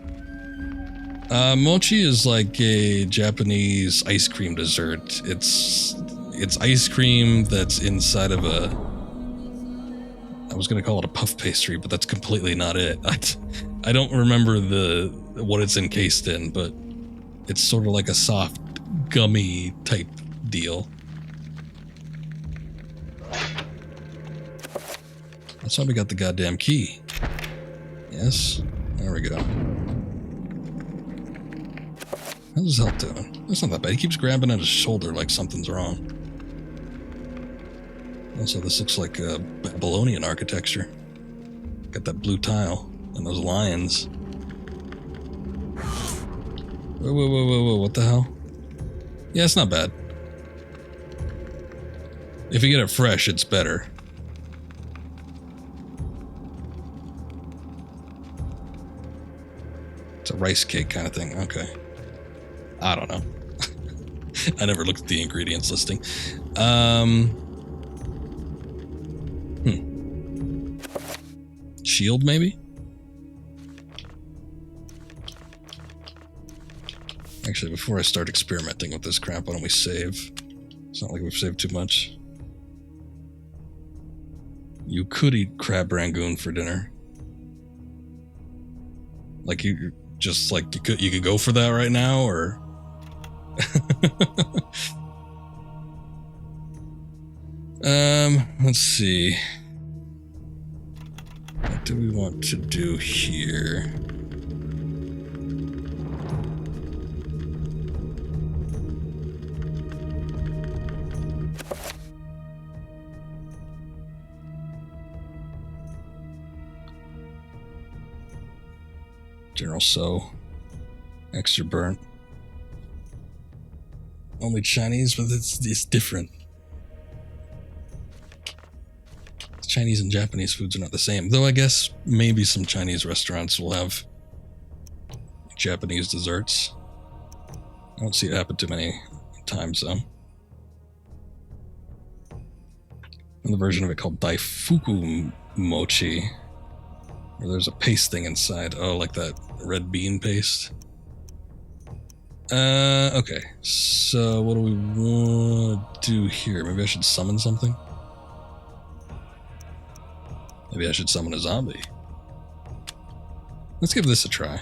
Mochi is like a Japanese ice cream dessert. It's ice cream that's inside of a... I was gonna call it a puff pastry, but that's completely not it. I don't remember what it's encased in, but it's sort of like a soft, gummy type deal. That's why we got the goddamn key. Yes, there we go. How's his health doing? That's not that bad. He keeps grabbing at his shoulder like something's wrong. Also, this looks like Babylonian architecture. Got that blue tile and those lions. Whoa, what the hell? Yeah, it's not bad. If you get it fresh, it's better. It's a rice cake kind of thing. Okay. I don't know. I never looked at the ingredients listing. Shield, maybe? Actually, before I start experimenting with this crap, why don't we save? It's not like we've saved too much. You could eat crab rangoon for dinner. Like you could go for that right now, or let's see. What do we want to do here? General So. Extra burnt. Only Chinese, but it's different. Chinese and Japanese foods are not the same. Though I guess maybe some Chinese restaurants will have Japanese desserts. I don't see it happen too many times though. Another version of it called Daifuku Mochi, where there's a paste thing inside. Oh, like that red bean paste. Okay. So what do we want to do here? Maybe I should summon something? Maybe I should summon a zombie. Let's give this a try.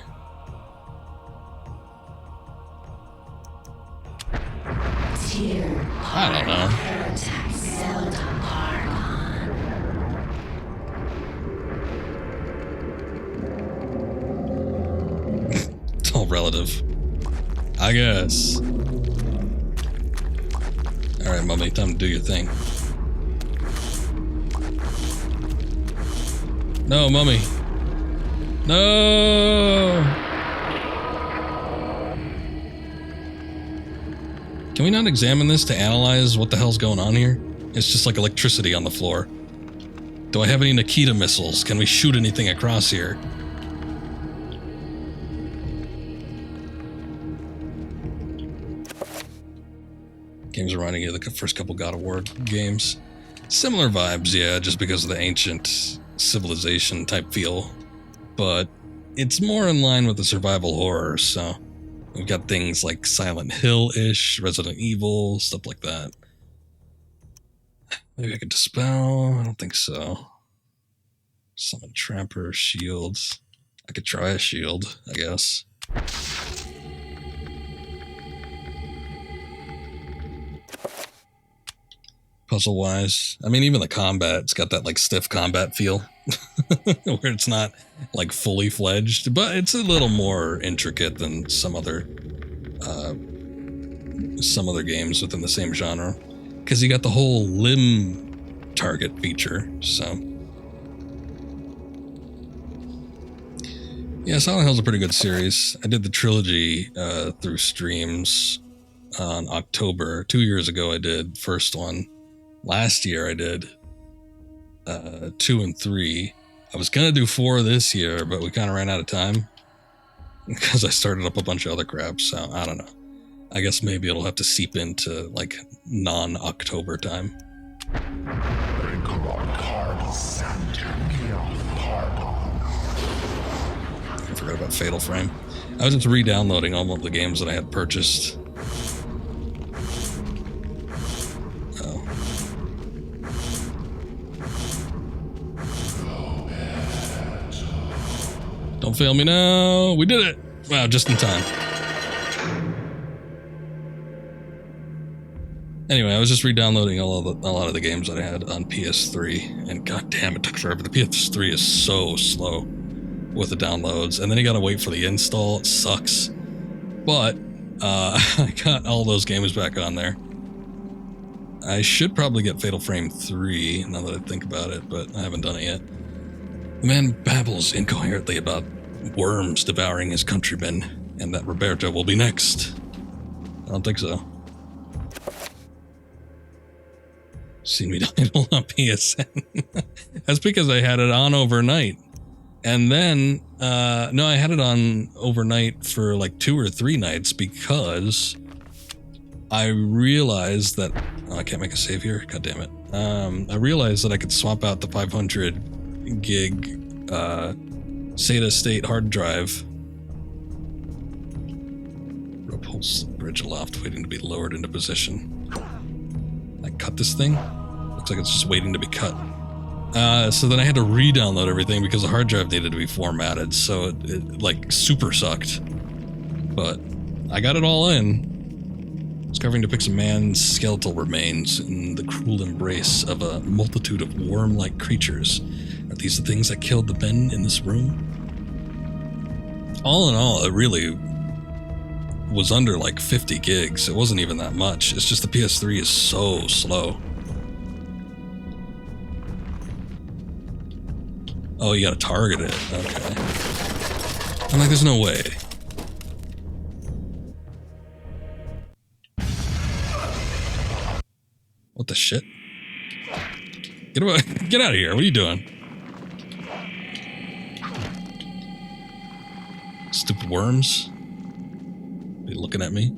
I don't know. It's all relative, I guess. Alright, mummy, time to do your thing. No, mummy. No! Can we not examine this to analyze what the hell's going on here? It's just like electricity on the floor. Do I have any Nikita missiles? Can we shoot anything across here? Games reminding you of the first couple God of War games. Similar vibes, yeah, just because of the ancient civilization type feel. But it's more in line with the survival horror, so we've got things like Silent Hill-ish, Resident Evil, stuff like that. Maybe I could dispel? I don't think so. Summon Trapper, shields. I could try a shield, I guess. Puzzle-wise, I mean, even the combat, it's got that, like, stiff combat feel. Where it's not, like, fully fledged, but it's a little more intricate than some other games within the same genre. Because you got the whole limb target feature, so... Yeah, Silent Hill's a pretty good series. I did the trilogy through streams on October. 2 years ago I did first one. Last year I did 2 and 3. I was gonna do 4 this year, but we kind of ran out of time because I started up a bunch of other crap, so I don't know. I guess maybe it'll have to seep into, like, non-October time. I forgot about Fatal Frame. I was just re-downloading all of the games that I had purchased. Don't fail me now. We did it. Wow, just in time. Anyway, I was just re-downloading a lot of the games that I had on PS3, and goddamn, it took forever. The PS3 is so slow with the downloads, and then you gotta wait for the install. It sucks. But I got all those games back on there. I should probably get Fatal Frame 3 now that I think about it, but I haven't done it yet. The man babbles incoherently about worms devouring his countrymen, and that Roberto will be next. I don't think so. Seen me title on PSN. That's because I had it on overnight. And then, no, I had it on overnight for like 2 or 3 nights because I realized that... Oh, I can't make a save here? God damn it. I realized that I could swap out the 500 gig SATA state hard drive. Rope holds the bridge aloft, waiting to be lowered into position. I cut this thing? Looks like it's just waiting to be cut. So then I had to re-download everything because the hard drive needed to be formatted, so it like super sucked. But I got it all in. Discovering depicts a man's skeletal remains in the cruel embrace of a multitude of worm-like creatures. Are these the things that killed the men in this room? All in all, it really was under like 50 gigs. It wasn't even that much. It's just the PS3 is so slow. Oh, you gotta target it. Okay. I'm like, there's no way. What the shit? Get away. Get out of here. What are you doing? Stupid worms. Are you looking at me?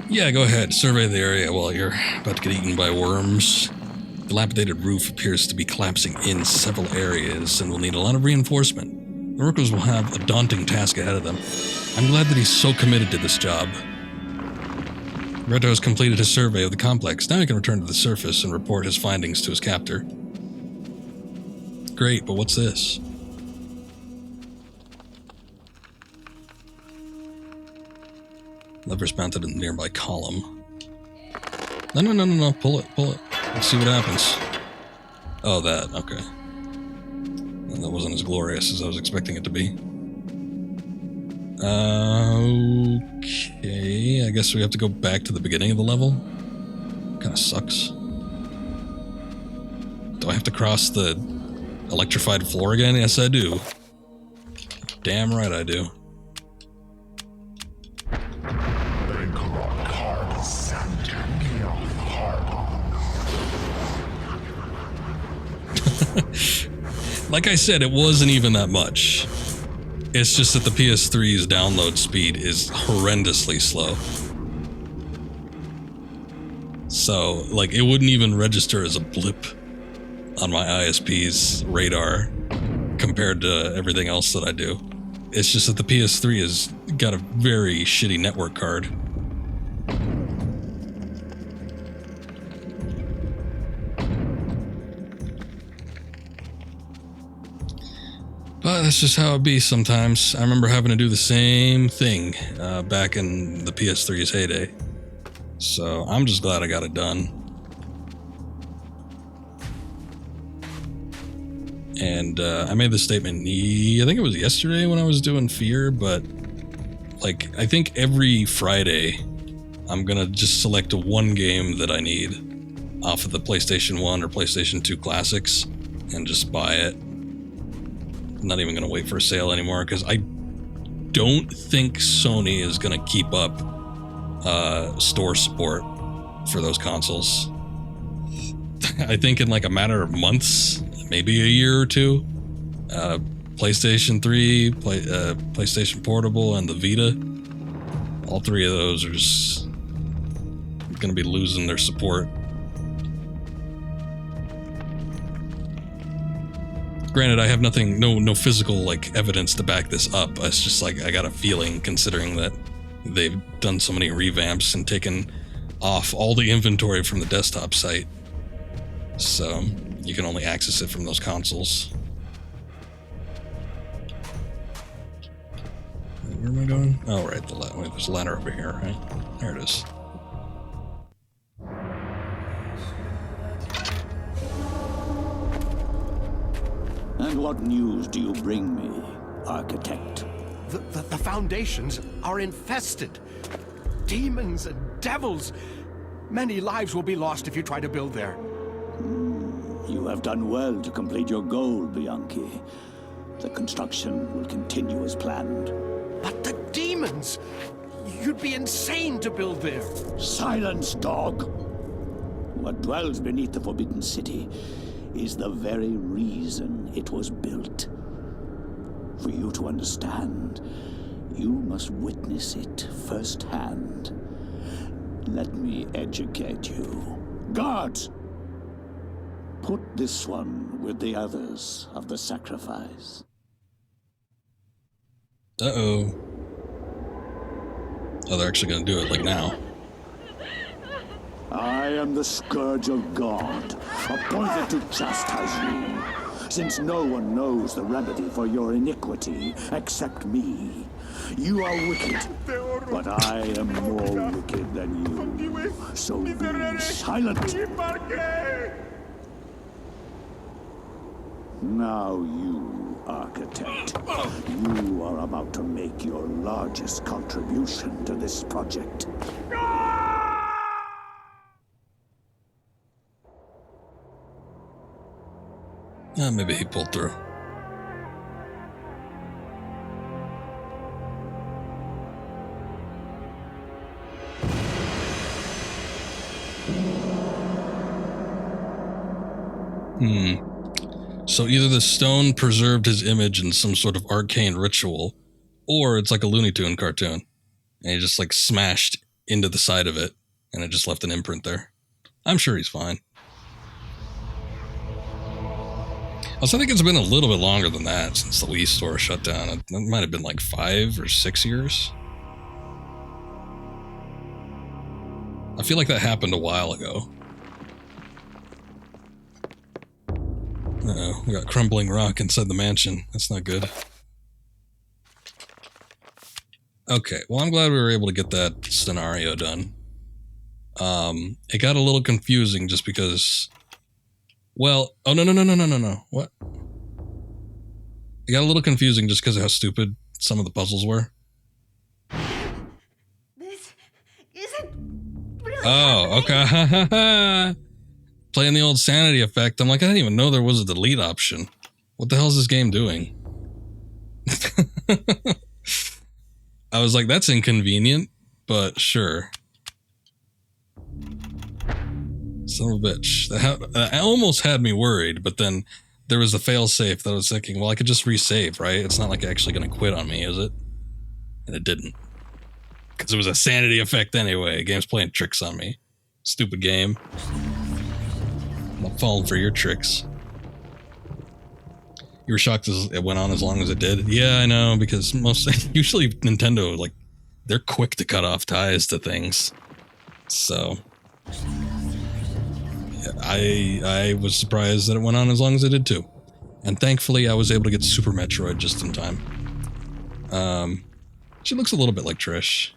Yeah, go ahead. Survey the area while you're about to get eaten by worms. The dilapidated roof appears to be collapsing in several areas and will need a lot of reinforcement. The workers will have a daunting task ahead of them. I'm glad that he's so committed to this job. Roberto has completed his survey of the complex. Now he can return to the surface and report his findings to his captor. great, but what's this? Lever's mounted in the nearby column. No. Pull it. Let's see what happens. Oh, that. Okay. Well, that wasn't as glorious as I was expecting it to be. Okay. I guess we have to go back to the beginning of the level. Kind of sucks. Do I have to cross the electrified floor again? Yes, I do. Damn right I do. Like I said, it wasn't even that much. It's just that the PS3's download speed is horrendously slow. So, like, it wouldn't even register as a blip on my ISP's radar compared to everything else that I do. It's just that the PS3 has got a very shitty network card. But that's just how it be sometimes. I remember having to do the same thing back in the PS3's heyday. So I'm just glad I got it done. And I made this statement, I think it was yesterday when I was doing Fear, but like, I think every Friday I'm gonna just select one game that I need off of the PlayStation 1 or PlayStation 2 Classics and just buy it. I'm not even gonna wait for a sale anymore because I don't think Sony is gonna keep up store support for those consoles. I think in like a matter of months, maybe a year or two, PlayStation 3, PlayStation Portable, and the Vita, all three of those are just going to be losing their support. Granted, I have nothing, no physical like evidence to back this up. It's just like I got a feeling, considering that they've done so many revamps and taken off all the inventory from the desktop site. So you can only access it from those consoles. Where am I going? Oh, right, there's a ladder over here, right? There it is. And what news do you bring me, Architect? The foundations are infested. Demons and devils. Many lives will be lost if you try to build there. You have done well to complete your goal, Bianchi. The construction will continue as planned. But the demons! You'd be insane to build there. Silence, dog! What dwells beneath the Forbidden City is the very reason it was built. For you to understand, you must witness it firsthand. Let me educate you. Guards! Put this one with the others of the sacrifice. Uh-oh. Oh, they're actually going to do it, like now. I am the Scourge of God, appointed to chastise you, since no one knows the remedy for your iniquity except me. You are wicked, but I am more wicked than you, so be silent. Now you, Architect, you are about to make your largest contribution to this project. Maybe he pulled through. So either the stone preserved his image in some sort of arcane ritual, or it's like a Looney Tune cartoon. And he just like smashed into the side of it, and it just left an imprint there. I'm sure he's fine. Also, I think it's been a little bit longer than that since the Wii store shut down. It might have been like 5 or 6 years. I feel like that happened a while ago. Uh-oh, we got crumbling rock inside the mansion. That's not good. Okay, well, I'm glad we were able to get that scenario done. It got a little confusing just because... Well, oh, no. What? It got a little confusing just because of how stupid some of the puzzles were. This isn't really Oh, okay. Playing the old Sanity effect. I'm like, I didn't even know there was a delete option. What the hell is this game doing? I was like, that's inconvenient, but sure. Son of a bitch. That almost had me worried, but then there was a fail-safe that I was thinking, well, I could just resave, right? It's not like actually going to quit on me, is it? And it didn't. Because it was a Sanity effect anyway. The game's playing tricks on me. Stupid game. I'm not falling for your tricks. You were shocked as it went on as long as it did? Yeah, I know, because usually Nintendo, like, they're quick to cut off ties to things. So... I was surprised that it went on as long as it did too. And thankfully I was able to get Super Metroid just in time. She looks a little bit like Trish.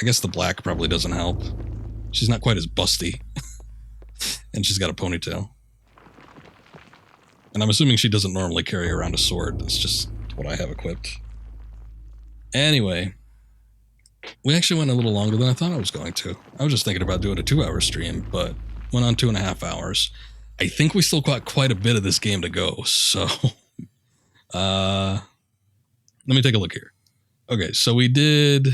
I guess the black probably doesn't help. She's not quite as busty. And she's got a ponytail. And I'm assuming she doesn't normally carry around a sword. That's just what I have equipped. Anyway. We actually went a little longer than I thought I was going to. I was just thinking about doing a 2-hour stream, but went on 2.5 hours. I think we still got quite a bit of this game to go, so... let me take a look here. Okay, so we did...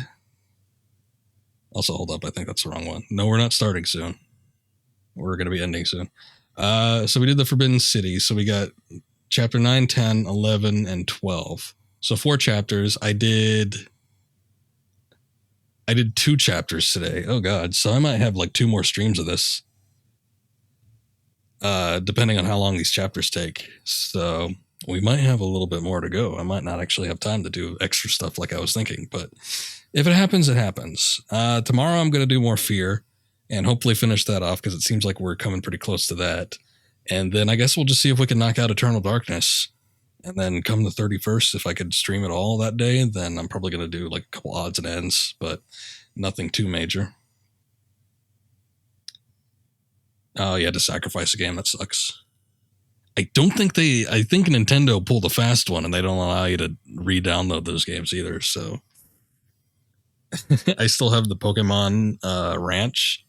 Also, hold up, I think that's the wrong one. No, we're not starting soon. We're going to be ending soon. So we did the Forbidden City, so we got chapter 9, 10, 11, and 12. So 4 chapters. I did 2 chapters today. Oh god, so I might have like 2 more streams of this. Depending on how long these chapters take. So we might have a little bit more to go. I might not actually have time to do extra stuff like I was thinking, but if it happens, it happens. Tomorrow I'm going to do more Fear and hopefully finish that off because it seems like we're coming pretty close to that. And then I guess we'll just see if we can knock out Eternal Darkness. And then come the 31st, if I could stream it all that day, then I'm probably going to do like a couple odds and ends, but nothing too major. Oh, you had to sacrifice a game. That sucks. I think Nintendo pulled a fast one and they don't allow you to re-download those games either, so. I still have the Pokemon Ranch.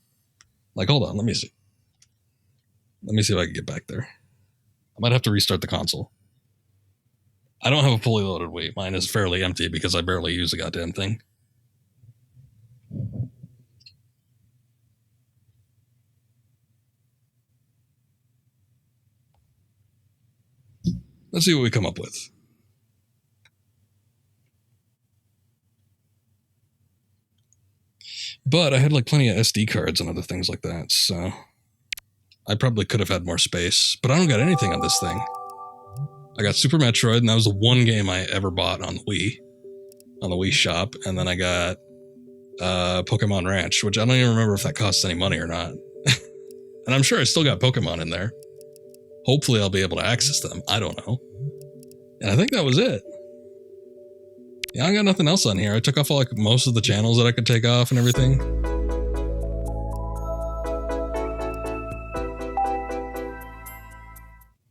Like, hold on, let me see. Let me see if I can get back there. I might have to restart the console. I don't have a fully loaded Wii. Mine is fairly empty because I barely use the goddamn thing. Let's see what we come up with. But I had like plenty of SD cards and other things like that, so I probably could have had more space. But I don't got anything on this thing. I got Super Metroid, and that was the one game I ever bought on the Wii shop. And then I got Pokemon Ranch, which I don't even remember if that costs any money or not. And I'm sure I still got Pokemon in there. Hopefully I'll be able to access them. I don't know. And I think that was it. Yeah, I got nothing else on here. I took off like most of the channels that I could take off and everything.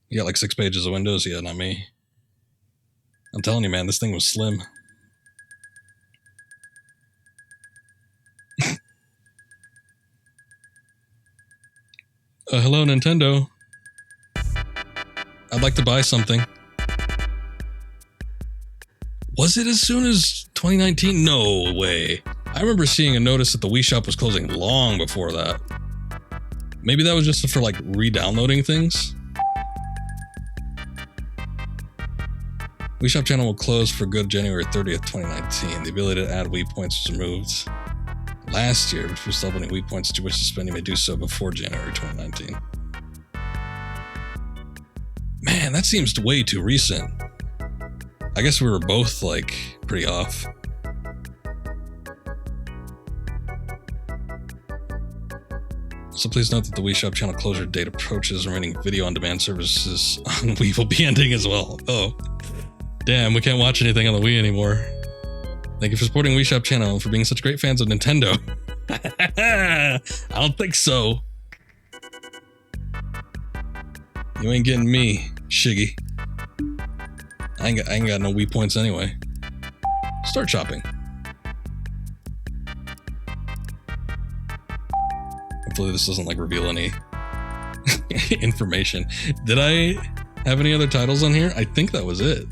You got like 6 pages of Windows? Yeah, not me. I'm telling you, man, this thing was slim. Hello, Nintendo. I'd like to buy something. Was it as soon as 2019? No way. I remember seeing a notice that the Wii shop was closing long before that. Maybe that was just for like re-downloading things? Wii shop channel will close for good January 30th, 2019. The ability to add Wii points was removed last year, but if you're still putting Wii points that you wish to spend, you may do so before January 2019. Man, that seems way too recent. I guess we were both, like, pretty off. So please note that the Wii Shop channel closure date approaches. Remaining video on demand services on Wii will be ending as well. Oh, damn, we can't watch anything on the Wii anymore. Thank you for supporting Wii Shop channel and for being such great fans of Nintendo. I don't think so. You ain't getting me, Shiggy. I ain't got no Wii points anyway. Start shopping. Hopefully this doesn't like reveal any information. Did I have any other titles on here? I think that was it.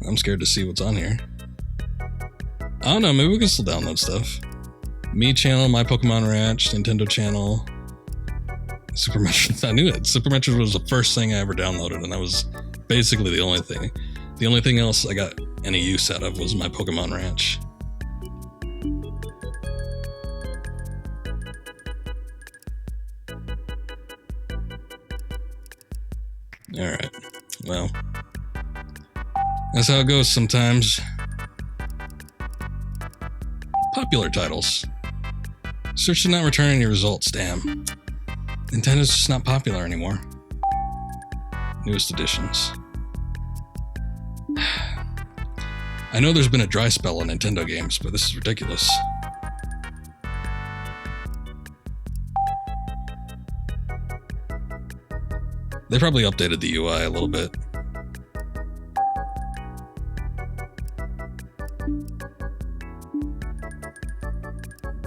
I'm scared to see what's on here. I don't know, maybe we can still download stuff. Me channel, My Pokemon Ranch, Nintendo channel, Super Metroid. I knew it. Super Metroid was the first thing I ever downloaded, and that was basically the only thing. The only thing else I got any use out of was My Pokemon Ranch. Alright, well, that's how it goes sometimes. Popular titles. Search did not return any results, damn. Nintendo's just not popular anymore. Newest editions. I know there's been a dry spell on Nintendo games, but this is ridiculous. They probably updated the UI a little bit.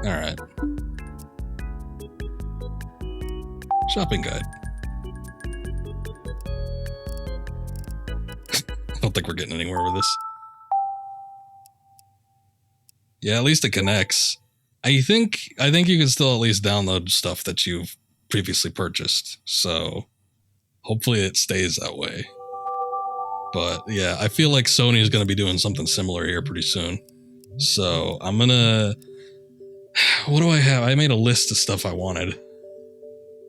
Alright. Shopping guide. I don't think we're getting anywhere with this. Yeah, at least it connects. I think you can still at least download stuff that you've previously purchased. So hopefully it stays that way. But yeah, I feel like Sony is going to be doing something similar here pretty soon. So I'm going to... What do I have? I made a list of stuff I wanted.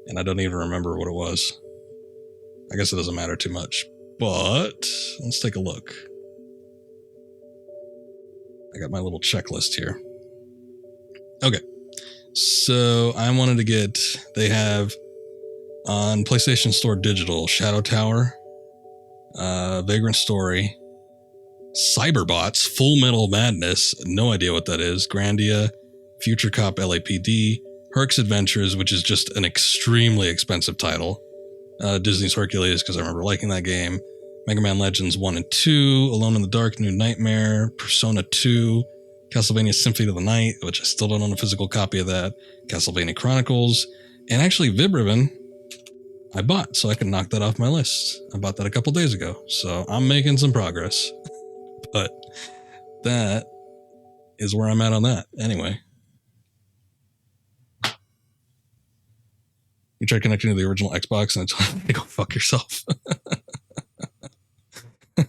And I don't even remember what it was. I guess it doesn't matter too much. But let's take a look. I got my little checklist here. Okay. So I wanted to get... They have on PlayStation Store Digital, Shadow Tower, Vagrant Story, Cyberbots, Full Metal Madness, no idea what that is, Grandia, Future Cop LAPD, Herc's Adventures, which is just an extremely expensive title, Disney's Hercules, because I remember liking that game, Mega Man Legends 1 and 2, Alone in the Dark, New Nightmare, Persona 2, Castlevania Symphony of the Night, which I still don't own a physical copy of that, Castlevania Chronicles, and actually VibRibbon, I bought, so I can knock that off my list. I bought that a couple days ago, so I'm making some progress. But that is where I'm at on that. Anyway. You tried connecting to the original Xbox and it's like, go fuck yourself.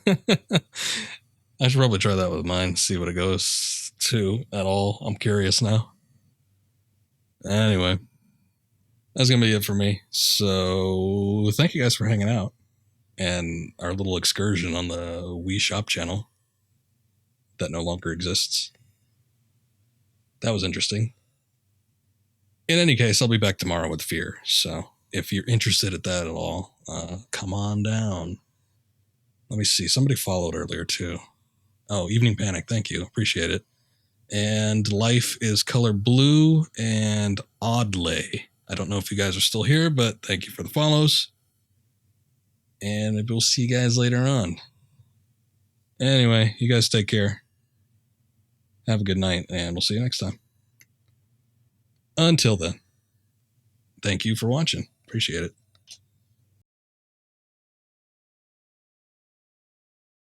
I should probably try that with mine, see what it goes to at all. I'm curious now. Anyway. That's going to be it for me. So thank you guys for hanging out and our little excursion on the Wii Shop channel that no longer exists. That was interesting. In any case, I'll be back tomorrow with Fear. So if you're interested at that at all, come on down. Let me see. Somebody followed earlier too. Oh, Evening Panic. Thank you. Appreciate it. And Life is Color Blue and Oddlay. I don't know if you guys are still here, but thank you for the follows. And maybe we'll see you guys later on. Anyway, you guys take care. Have a good night, and we'll see you next time. Until then, thank you for watching. Appreciate it.